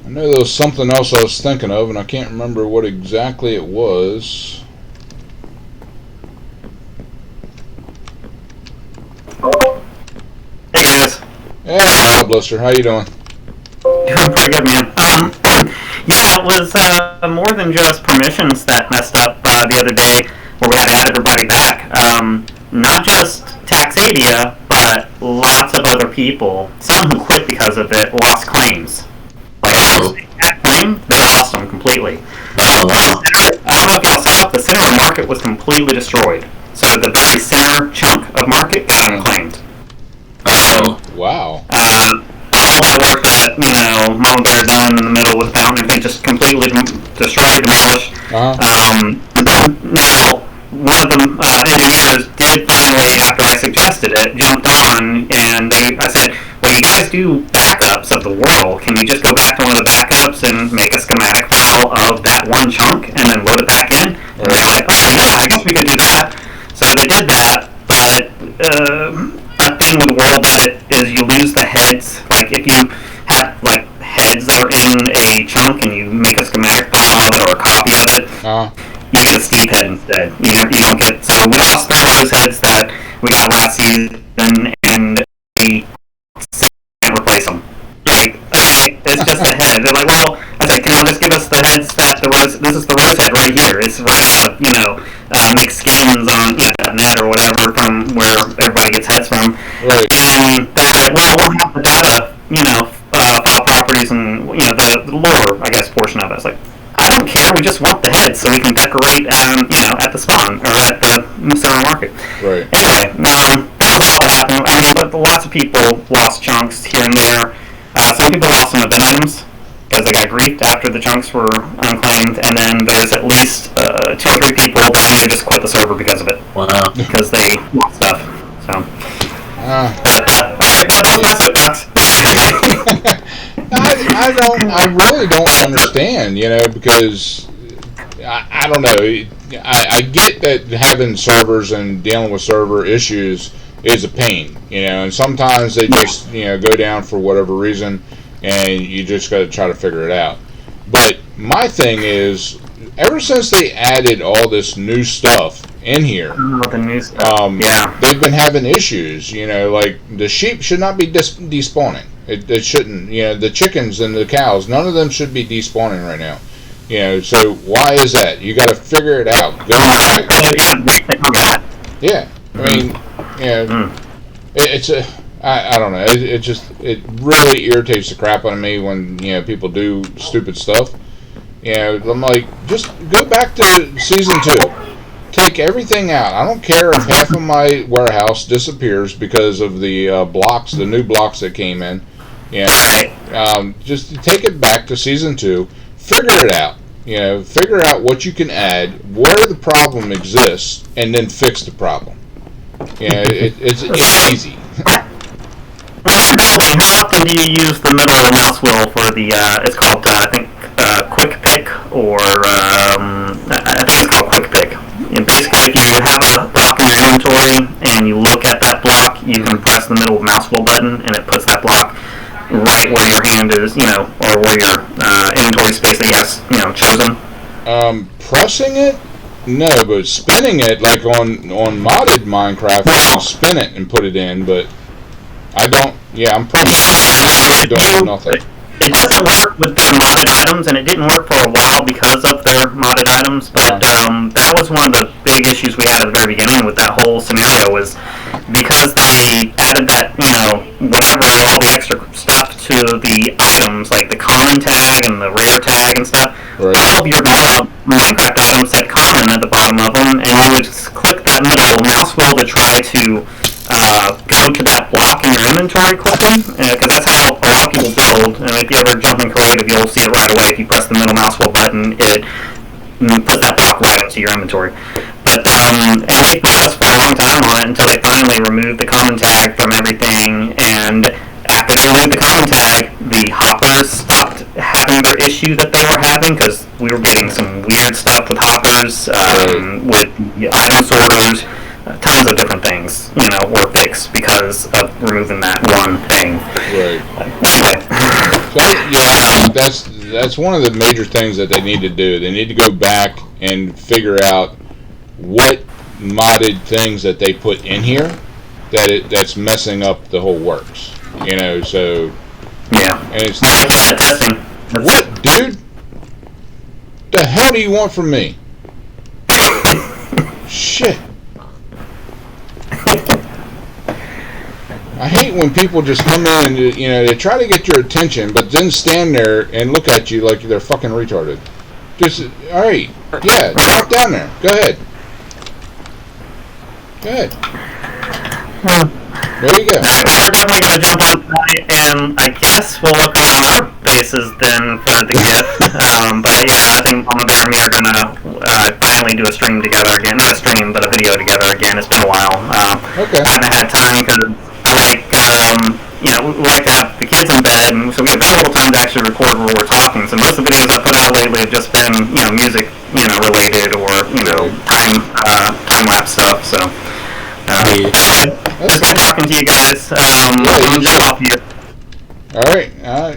I know there was something else I was thinking of, and I can't remember what exactly it was. Hey guys. Hey, Blister, how you doing? Doing pretty good, man. Yeah, it was more than just permissions that messed up the other day, where we had to add everybody back. Not just Taxadia, but but lots of other people, some who quit because of it, lost claims. Like, Oh. that claim, they lost them completely. Oh, wow. I don't know if y'all saw it, the center of market was completely destroyed. So the very center chunk of market got unclaimed. Oh. Wow. All that work that, Mom and Bear done in the middle with the fountain, everything just completely destroyed, demolished. Now, one of the engineers did finally, after I suggested it, jumped on, and I said, well, you guys do backups of the world. Can you just go back to one of the backups and make a schematic file of that one chunk and then load it back in? And they're like, oh, yeah, I guess we could do that. So they did that, but a thing with world edit is you lose the heads. Like, if you have, like, heads that are in a chunk and you make a schematic file of it or a copy of it, you get a Steve head instead. You don't get. So we lost 3 of those heads that we got last season, and we can't replace them. Like, okay, it's just a head. They're like, well, I said, can you just give us the heads that the rose? This is the rose head right here. It's right out of make skins on .net or whatever from where everybody gets heads from. Right. And they're like, well, we'll have the data, file properties and the lore, I guess, portion of it. It's like, I don't care. We just want the heads so we can decorate, at the spawn or at the center market. Right. Anyway, that was all that happened. I mean, but lots of people lost chunks here and there. Some people lost some event items because they got griefed after the chunks were unclaimed, and then there's at least 2 or 3 people that may have just quit the server because of it. Wow. Because they lost stuff. So. Alright, that's my soapbox. I really don't understand, because I don't know. I get that having servers and dealing with server issues is a pain, and sometimes they just, go down for whatever reason, and you just got to try to figure it out. But my thing is, ever since they added all this new stuff in here, the new stuff. they've been having issues. Like the sheep should not be despawning. It shouldn't. The chickens and the cows, none of them should be despawning right now. So why is that? You got to figure it out. Go back. Yeah, I mean, it's a. I don't know. It really irritates the crap out of me when people do stupid stuff. I'm like, just go back to season 2. Take everything out. I don't care if half of my warehouse disappears because of the blocks, the new blocks that came in. Just take it back to season 2. Figure it out. Figure out what you can add, where the problem exists, and then fix the problem. It's easy. How often do you use the middle mouse wheel for the? It's called I think quick pick, or I think it's called quick pick. And basically, if you have a block in your inventory and you look at that block, you can press the middle mouse wheel button, and it puts that block right where your hand is, or where your inventory space, I guess, chosen. Pressing it? No, but spinning it, like on modded Minecraft, you can spin it and put it in, but I don't. Yeah, I'm pretty sure doing nothing. It doesn't work with their modded items, and it didn't work for a while because of their modded items, but that was one of the big issues we had at the very beginning with that whole scenario, was because they added that, whatever, all the extra stuff to the items, like the common tag and the rare tag and stuff. Right. All of your Minecraft items said common at the bottom of them, and you would just click that middle mouse wheel to try to go to that block in your inventory quickly, because that's how a lot of people build. And if you ever jump in creative, you'll see it right away. If you press the middle mouse wheel button, it puts that block right into your inventory. But and they fought us for a long time on it until they finally removed the common tag from everything. And after they removed the common tag, the hoppers stopped having their issue that they were having, because we were getting some weird stuff with hoppers, with item sorters. Tons of different things, were fixed because of removing that one thing. Right. Anyway. So, that's one of the major things that they need to do. They need to go back and figure out what modded things that they put in here that's messing up the whole works. So. Yeah. And it's testing. What, dude? The hell do you want from me? Shit. I hate when people just come in and, they try to get your attention, but then stand there and look at you like they're fucking retarded. Just, all right, yeah, drop down there. Go ahead. Go ahead. There you go. Alright, well, we're definitely going to jump on tonight, and I guess we'll look around our bases then for the gift. But yeah, I think Mama Bear and me are going to finally do a stream together again. Not a stream, but a video together again. It's been a while. Okay. I haven't had time because I like, we like to have the kids in bed, and so we have very little time to actually record where we're talking. So most of the videos I've put out lately have just been, music, related or, time-lapse stuff, so... It's good talking to you guys. I'm going to jump off you. Alright,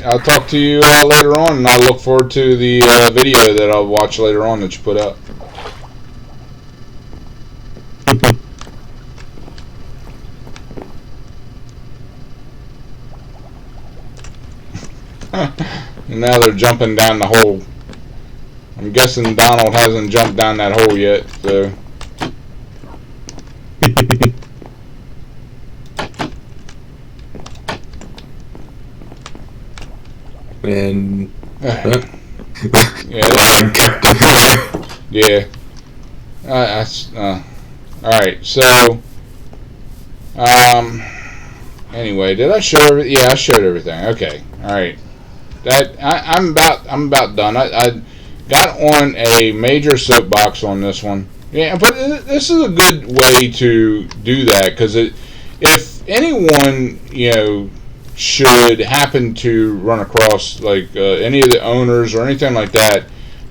I'll talk to you later on, and I'll look forward to the video that I'll watch later on that you put out. And now they're jumping down the hole. I'm guessing Donald hasn't jumped down that hole yet, so... And yeah. Alright, so anyway, did I show everything? Yeah, I showed everything. Okay. Alright. I'm about done. I got on a major soapbox on this one. Yeah, but this is a good way to do that, because if anyone, should happen to run across like any of the owners or anything like that,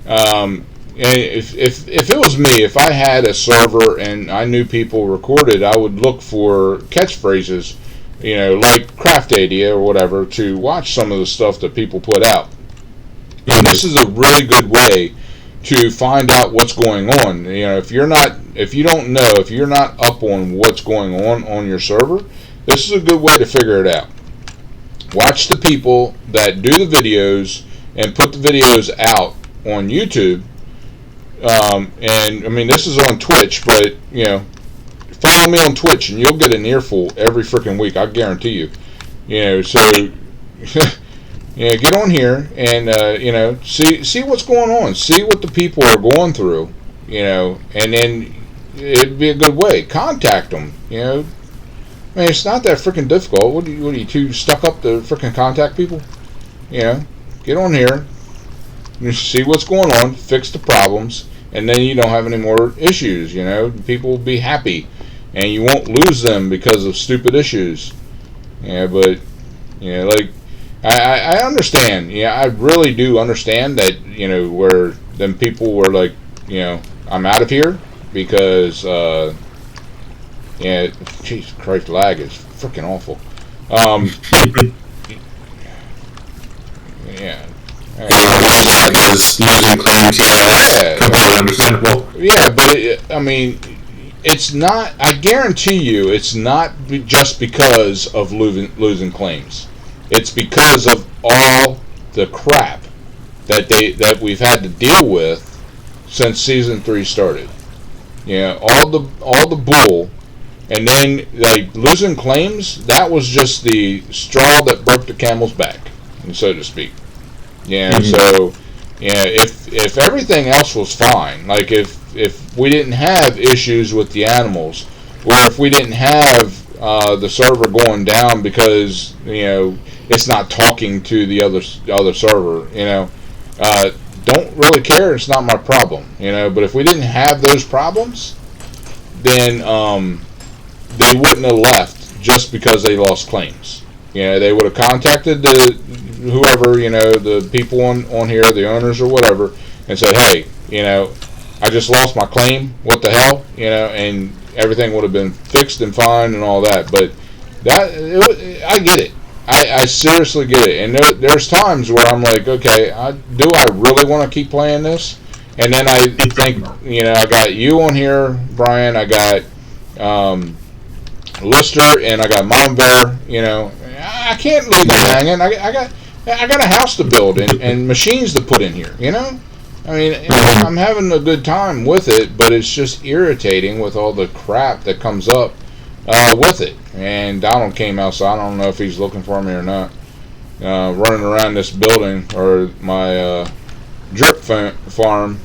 and if it was me, if I had a server and I knew people recorded, I would look for catchphrases, like Craftadia or whatever, to watch some of the stuff that people put out. And this is a really good way to find out what's going on. If you're not up on what's going on your server, this is a good way to figure it out. Watch the people that do the videos and put the videos out on YouTube. And I mean, this is on Twitch, but follow me on Twitch and you'll get an earful every freaking week. I guarantee you. So get on here and see what's going on. See what the people are going through. And then it'd be a good way. Contact them. I mean, it's not that freaking difficult. What are you too stuck up to freaking contact people? Get on here, see what's going on, fix the problems, and then you don't have any more issues. People will be happy, and you won't lose them because of stupid issues. But like I understand. I really do understand that. Where then people were like, I'm out of here because. Jesus Christ, lag is freaking awful. Yeah. Because losing claims, completely understandable. Yeah, but it's not. I guarantee you, it's not just because of losing claims. It's because of all the crap that we've had to deal with since season 3 started. All the bull. And then, like, losing claims, that was just the straw that broke the camel's back, so to speak. So, if everything else was fine, like if we didn't have issues with the animals, or if we didn't have the server going down because, it's not talking to the other server, don't really care, it's not my problem, But if we didn't have those problems, then, they wouldn't have left just because they lost claims. They would have contacted whoever, the people on here, the owners or whatever, and said, hey, I just lost my claim. What the hell? And everything would have been fixed and fine and all that. But I get it. I seriously get it. And there's times where I'm like, okay, do I really want to keep playing this? And then I think, I got you on here, Brian. I got Lister, and I got Mom Bear. I can't leave them hanging. I got a house to build and machines to put in here. I'm having a good time with it, but it's just irritating with all the crap that comes up with it. And Donald came out, so I don't know if he's looking for me or not. Running around this building, or my dripstone farm,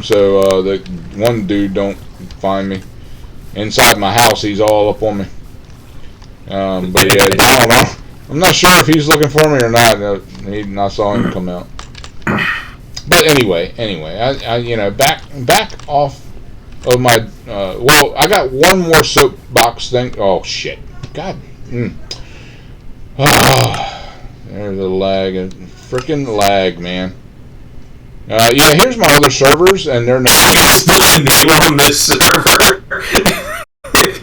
so the one dude don't find me. Inside my house, he's all up on me. But yeah, Donald, I'm not sure if he's looking for me or not. I saw him come out. But anyway, I back off of my. Well, I got one more soapbox thing. Oh shit! God. There's a freaking lag, man. Yeah, here's my other servers, and they're not. What's the name on this server?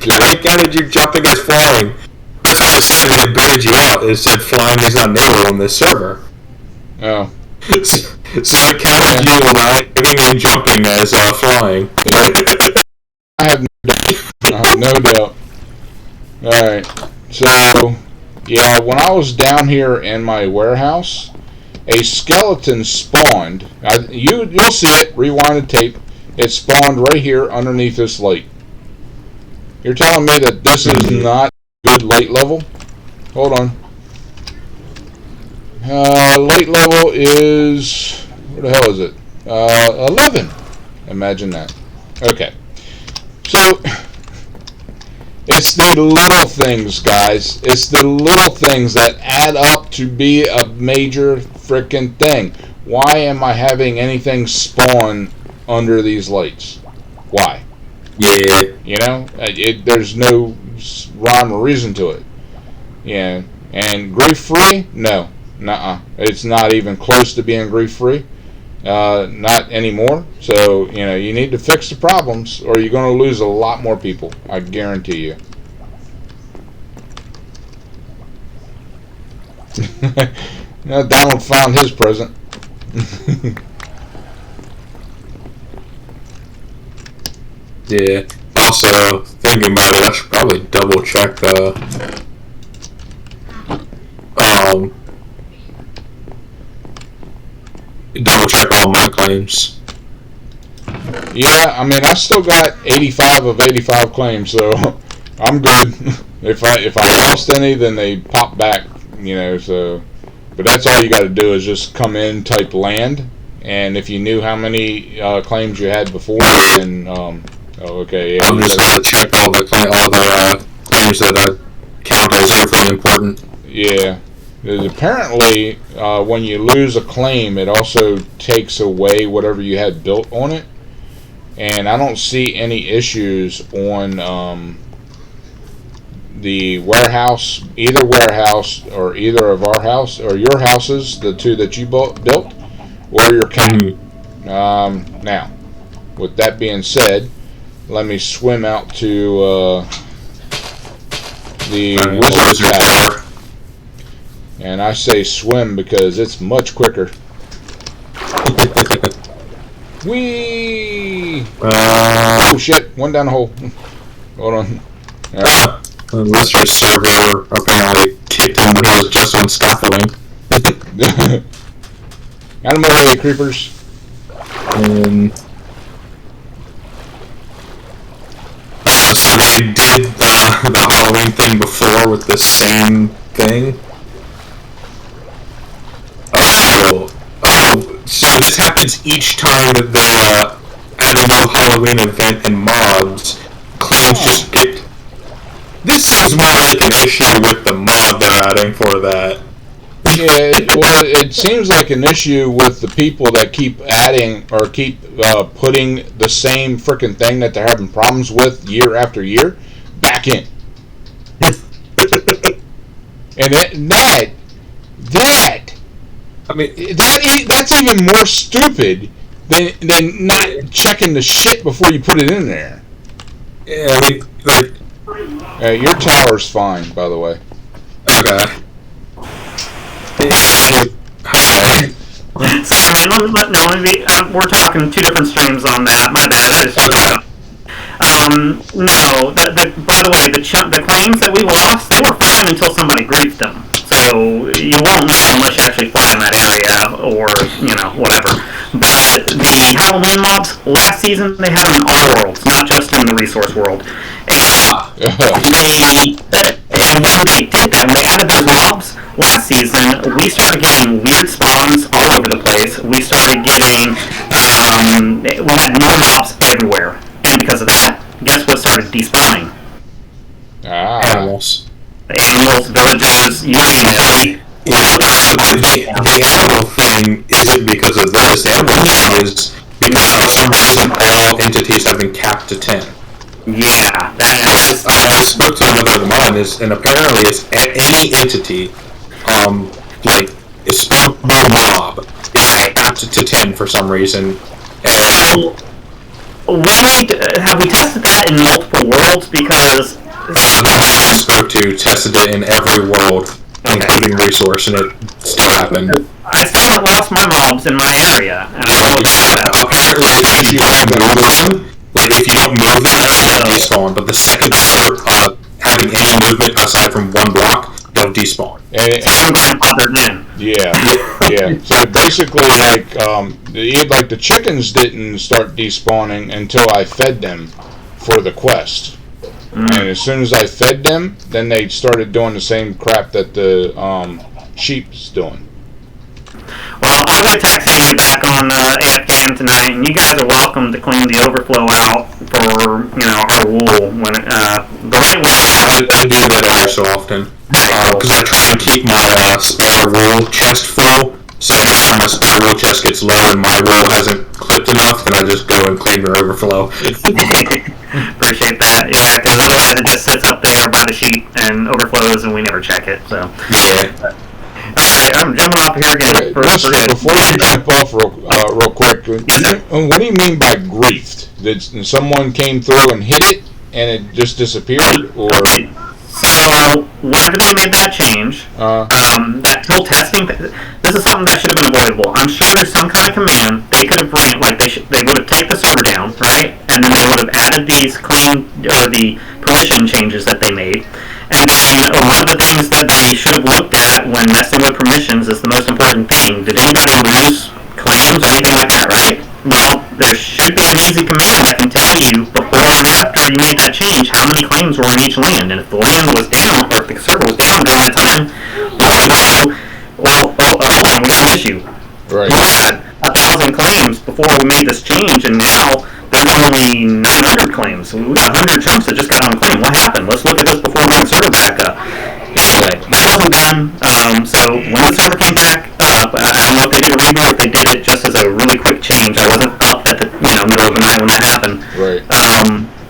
I counted you jumping as flying. That's what it said when it booted you out. It said flying is not enabled on this server. Oh. So it counted you lagging and jumping as flying. I have no doubt. Alright. So, yeah, when I was down here in my warehouse, a skeleton spawned. You'll see it. Rewind the tape. It spawned right here underneath this light. You're telling me that this is not good light level? Hold on. Light level is... Where the hell is it? 11. Imagine that. Okay. So, it's the little things, guys. It's the little things that add up to be a major frickin' thing. Why am I having anything spawn under these lights? Why? Yeah. You know? There's no rhyme or reason to it. Yeah. And grief-free? No. Nuh-uh. It's not even close to being grief-free. Not anymore. So, you need to fix the problems, or you're going to lose a lot more people. I guarantee you. Donald found his present. Yeah. Also, thinking about it, I should probably double check double check all my claims. Yeah, I mean, I still got 85 of 85 claims, so I'm good. If I lost any, then they pop back, so. But that's all you got to do is just come in, type land, and if you knew how many claims you had before, then, okay, yeah. I'm just going to check all the claims that I count as overly important. Yeah. Apparently, when you lose a claim, it also takes away whatever you had built on it. And I don't see any issues on the warehouse, either warehouse or either of our house or your houses, the two that you built, or your county. Now, with that being said, let me swim out to the wizard's tower. And I say swim because it's much quicker. Whee! Oh shit, one down the hole. Hold on. Right. Unless your server apparently kicked him when he was just on scaffolding. Got him away, creepers. So they did the Halloween thing before with the same thing? So this happens each time that they add a new Halloween event in mods. Claims just get... This seems more like an issue with the mod they're adding for that. Yeah, well, it seems like an issue with the people that keep adding or keep putting the same frickin' thing that they're having problems with year after year back in. And that I mean, that's even more stupid than not checking the shit before you put it in there. Yeah, I mean, like... your tower's fine, by the way. Okay. Sorry, we're talking two different streams on that. My bad. No, by the way, the claims that we lost, they were fine until somebody griefed them. So you won't know unless you actually fly in that area or, whatever. But the Halloween mobs, last season they had them in all worlds, not just in the resource world. A And when they did that, when they added those mobs last season, we started getting weird spawns all over the place. We started getting, we had more mobs everywhere. And because of that, guess what started despawning? Animals. Animals, villages, you name it. Yeah, the animal thing isn't because of this. The animal thing is because for some reason all entities have been capped to 10. Yeah, I spoke to another one, and apparently it's any entity, like a spelled mob, is capped to 10 for some reason. And have we tested that in multiple worlds? Because the one I spoke to tested it in every world, including resource, and it still happened. I still haven't lost my mobs in my area. And Apparently, if you don't move them, like if you don't move them, they'll despawn. But the second they start having any movement aside from one block, they'll despawn. And grandfathered in. Yeah. So basically, like the chickens didn't start despawning until I fed them for the quest. And as soon as I fed them, then they started doing the same crap that the sheep's doing. Well, I'll get Taxadia back on AFK tonight, and you guys are welcome to clean the overflow out for our wool when the right way. I do that every so often because I try and keep my spare wool chest full. So every time my spare wool chest gets low and my wool hasn't clipped enough, then I just go and clean the overflow. Appreciate that. Yeah, because otherwise it just sits up there by the sheep and overflows, and we never check it. So yeah. Alright, I'm jumping off here again. Before you jump off real quick, what do you mean by griefed? Did someone came through and hit it and it just disappeared, or? So whenever they made that change, that whole testing, this is something that should have been avoidable. I'm sure there's some kind of command they could have ran, like they would have taken the server down, right? And then they would have added these the permission changes that they made. And then one of the things that they should have looked at when messing with permissions is the most important thing. Did anybody lose claims or anything like that, right? Well, there should be an easy command that can tell you before and after you made that change how many claims were in each land. And if the land was down, or if the server was down during that time, hold on, we got an issue. Right. We had 1,000 claims before we made this change, and now there's only 900 claims. We got 100 chunks that just got unclaimed. What happened? Let's look at this before we can server back up. Anyway, that wasn't done. So when the server came back up, I don't know if they did a reboot or if they did it just as a really quick change. I wasn't up at the middle of the night when that happened. Right.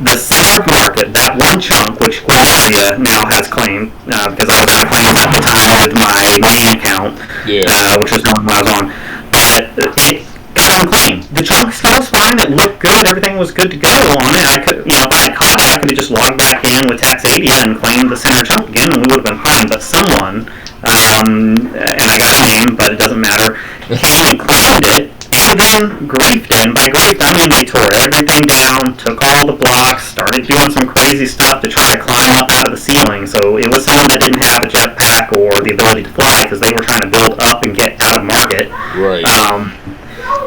The center of market, that one chunk, which Craftadia now has claimed, because I was on claims at the time with my main account, which was not when I was on, but it got unclaimed. The chunk still was fine. It looked good. Everything was good to go on it. I could, if I had caught it, I could have just logged back in with Taxadia and claimed the center chunk again, and we would have been fine. But someone, and I got a name, but it doesn't matter, came and claimed it, and then griefed it. And by griefed, I mean they tore everything down, took all the blocks, started doing some crazy stuff to try to climb up out of the ceiling. So it was someone that didn't have a jetpack or the ability to fly, because they were trying to build up and get out of market. Right.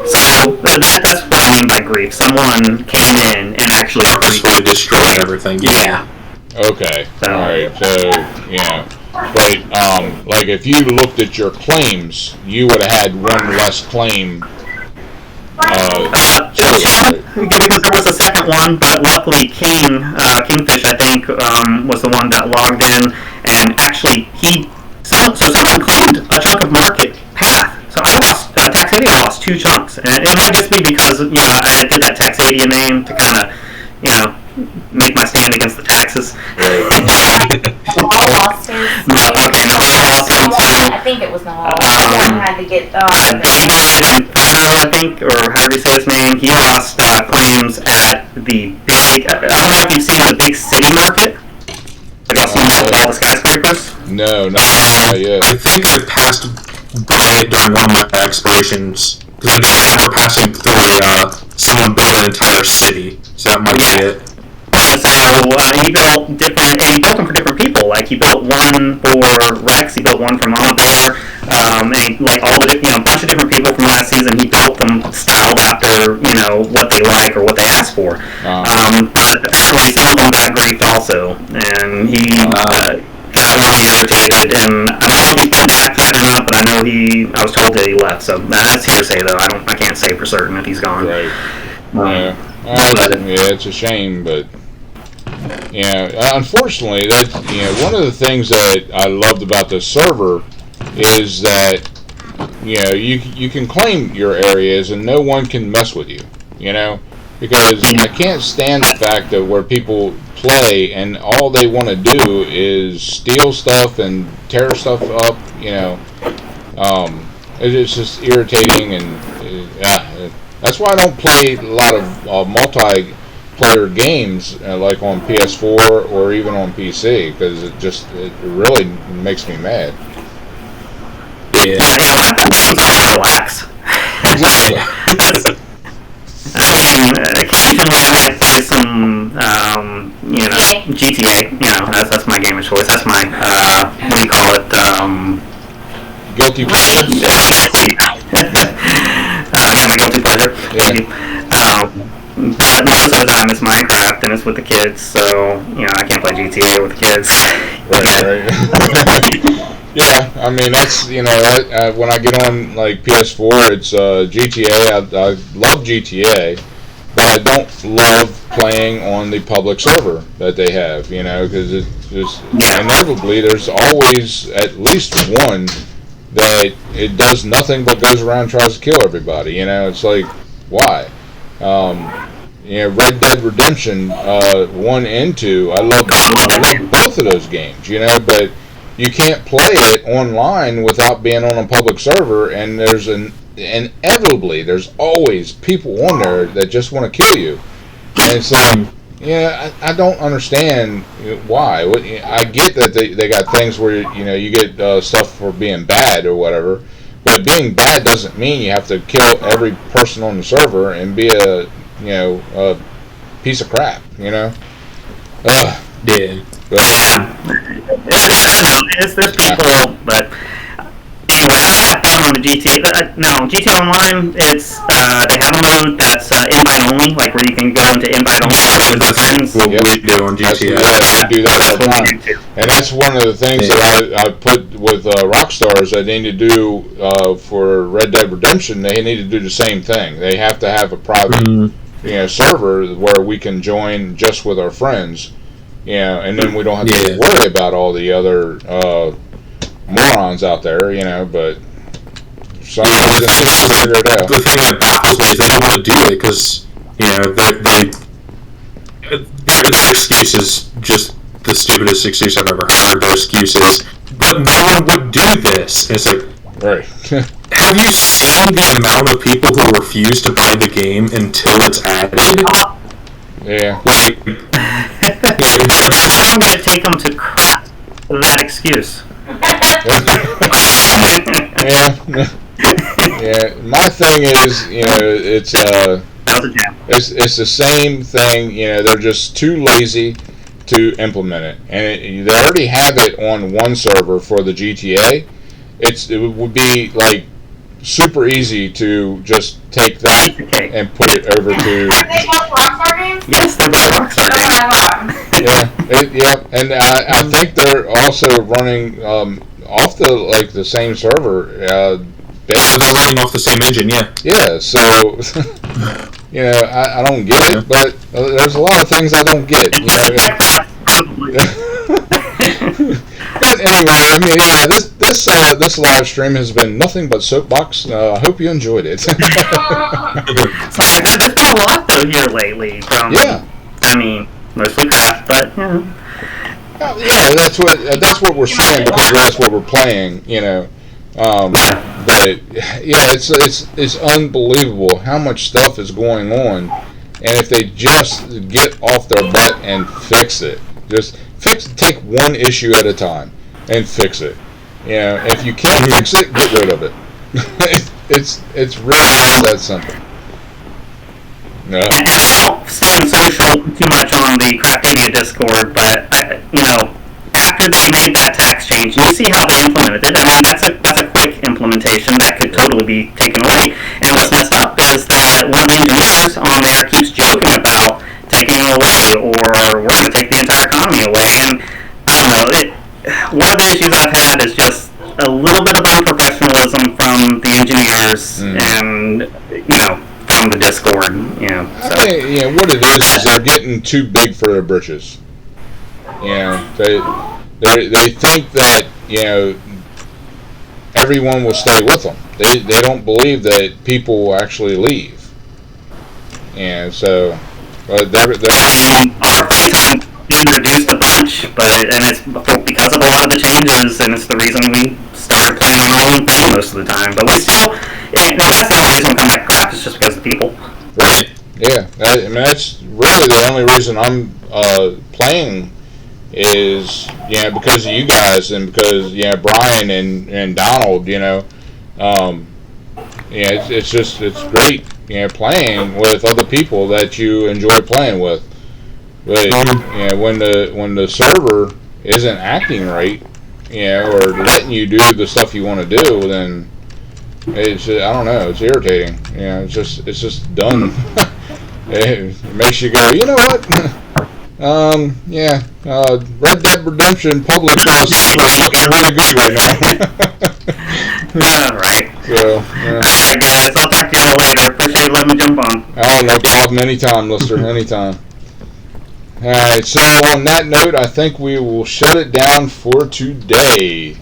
So that's what I mean by grief. Someone came in and actually purposefully destroyed everything. Yeah. Okay. All right. So yeah. But like if you looked at your claims, you would have had one less claim. Because there was a second one, but luckily Kingfish, I think, was the one that logged in, and actually someone claimed a chunk of market path. So I lost, Taxadia lost 2 chunks, and it might just be because I did that Taxadia name to kind of make my stand against the taxes. All lost his. Okay, no, I lost him too. I think it was Nahal. I had to get. David Inferno, I think, or however you say his name, he lost claims at the big. I don't know if you've seen the big city market. Have y'all seen that with all the skyscrapers? No, not yet. I think I passed by it during one of my explorations, because I do remember passing through someone built an entire city, so that might be it. So he built different, and he built them for different people. Like he built one for Rex, he built one for Mama Bear. And he, like all the a bunch of different people from last season, he built them styled after what they like or what they ask for. But apparently some of them got griefed also, and he got really irritated. And I don't know if he's been back to that or not, but I know I was told that he left. So that's hearsay though. I can't say for certain if he's gone. Right. Yeah, it's a shame, but unfortunately, that one of the things that I loved about the server is that you can claim your areas and no one can mess with you. Because I can't stand the fact that where people play and all they want to do is steal stuff and tear stuff up. It's just irritating, and that's why I don't play a lot of multiplayer games like on PS4 or even on PC, because it really makes me mad. Yeah, that game's hard to relax. Occasionally I might play some, GTA. That's my game of choice. That's my, what do you call it? Guilty pleasure. My guilty pleasure. Yeah. But most of the time it's Minecraft and it's with the kids, so I can't play GTA with the kids. Right. Yeah, I mean that's when I get on like PS4, it's GTA. I love GTA, but I don't love playing on the public server that they have. Because it's just inevitably there's always at least one that it does nothing but goes around and tries to kill everybody. It's like, why? Red Dead Redemption 1 and 2. I love both of those games. But you can't play it online without being on a public server, and inevitably there's always people on there that just want to kill you. And it's like, I don't understand why. I get that they got things where you get stuff for being bad or whatever, but being bad doesn't mean you have to kill every person on the server and be a piece of crap. Yeah. There's people, but anyway, I have fun on the GTA. GTA Online, it's they have a mode that's invite only, like where you can go into invite only with friends. What we do on GTA. We do that all the time. And that's one of the things that I put with Rockstars that they need to do for Red Dead Redemption. They need to do the same thing. They have to have a private server where we can join just with our friends. And then we don't have to worry about all the other morons out there, but some reason they figure it out. The thing that baffles me is they don't want to do it because, their excuse is just the stupidest excuse I've ever heard. Their excuse is, but no one would do this. And it's like, right. Have you seen the amount of people who refuse to buy the game until it's added? Yeah. Like, I'm going to take them to crap that excuse. Yeah. My thing is, it's the same thing. They're just too lazy to implement it, and they already have it on one server for the GTA. It would be like super easy to just take that and put it over to. Are they both Rockstar games? Yes, they're both Rockstar games. Yeah, and I think they're also running off the same server. they're running off the same engine, yeah. Yeah, so I don't get it, but there's a lot of things I don't get. But anyway, I mean, yeah, this live stream has been nothing but soapbox. I hope you enjoyed it. Sorry, there's been a lot though here lately from. Yeah. I mean, mostly crap, but yeah, that's what we're saying because that's what we're playing. But yeah, it's unbelievable how much stuff is going on, and if they just get off their butt and fix it, take one issue at a time and fix it. If you can't fix it, get rid of it. It's really not that simple. No. And I won't stay on social too much on the Craftadia Discord, but after they made that tax change, you see how they implemented it. I mean, that's a quick implementation that could totally be taken away. And what's messed up is that one of the engineers on there keeps joking about taking it away, or we're going to take the entire economy away. And I don't know. One of the issues I've had is just a little bit of unprofessionalism from the engineers, and from the Discord. I think what it is they're getting too big for their britches. They think that everyone will stay with them. They don't believe that people will actually leave. And so, our pricing introduced a bunch, and it's because of a lot of the changes, and it's the reason we started playing our own thing most of the time. But we still, and that's the only reason we come back to craft, is just because of the people. Right. Yeah. I mean, that's really the only reason I'm playing is because of you guys, and because Brian and Donald. It's great playing with other people that you enjoy playing with. But when the server isn't acting right, or letting you do the stuff you want to do, then it's, I don't know, it's irritating. It's just done. It makes you go, you know what? Red Dead Redemption public is looking really good right now. Right. So, Alright guys, I'll talk to y'all later. Appreciate you letting me jump on. Oh, no problem. Anytime, Lister. Anytime. Alright, so on that note, I think we will shut it down for today.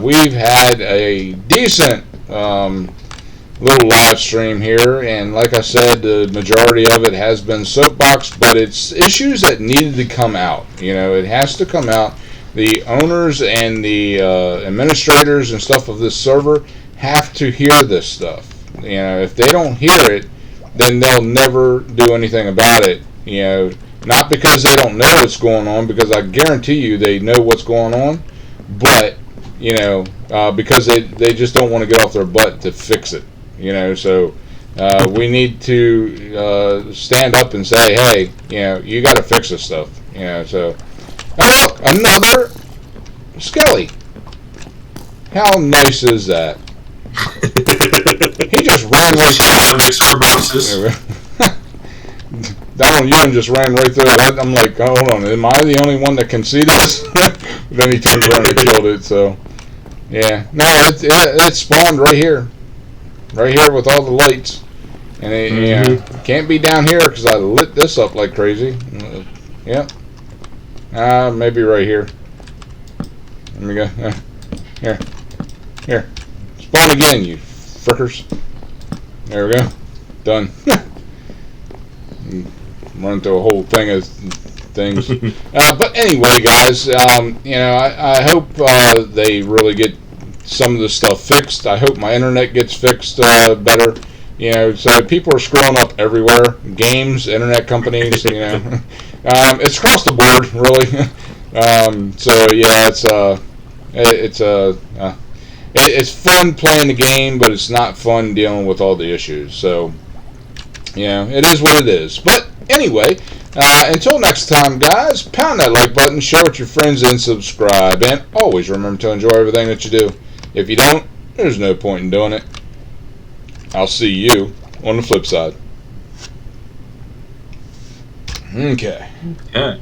We've had a decent little live stream here, and like I said, the majority of it has been soapbox, but it's issues that needed to come out. It has to come out. The owners and the administrators and stuff of this server have to hear this stuff. If they don't hear it, then they'll never do anything about it. Not because they don't know what's going on, because I guarantee you they know what's going on, but because they just don't want to get off their butt to fix it. So we need to stand up and say, hey, you got to fix this stuff. So, oh look, another Skelly. How nice is that? He just ran right through mixer boxes. Donald Ewan just ran right through it. I'm like, oh, hold on, am I the only one that can see this? Then he turned around and killed it. So, yeah, no, it spawned right here with all the lights, and it can't be down here because I lit this up like crazy. Yeah, maybe right here. Let me go. Here, spawn again, you frickers. There we go. Done. Run through a whole thing of things. But anyway, guys, I hope they really get some of the stuff fixed. I hope my internet gets fixed better. So people are screwing up everywhere. Games, internet companies, it's across the board, really. So yeah, it's fun playing the game, but it's not fun dealing with all the issues. So it is what it is. But anyway, until next time, guys, pound that like button, share with your friends, and subscribe. And always remember to enjoy everything that you do. If you don't, there's no point in doing it. I'll see you on the flip side. Okay. Yeah.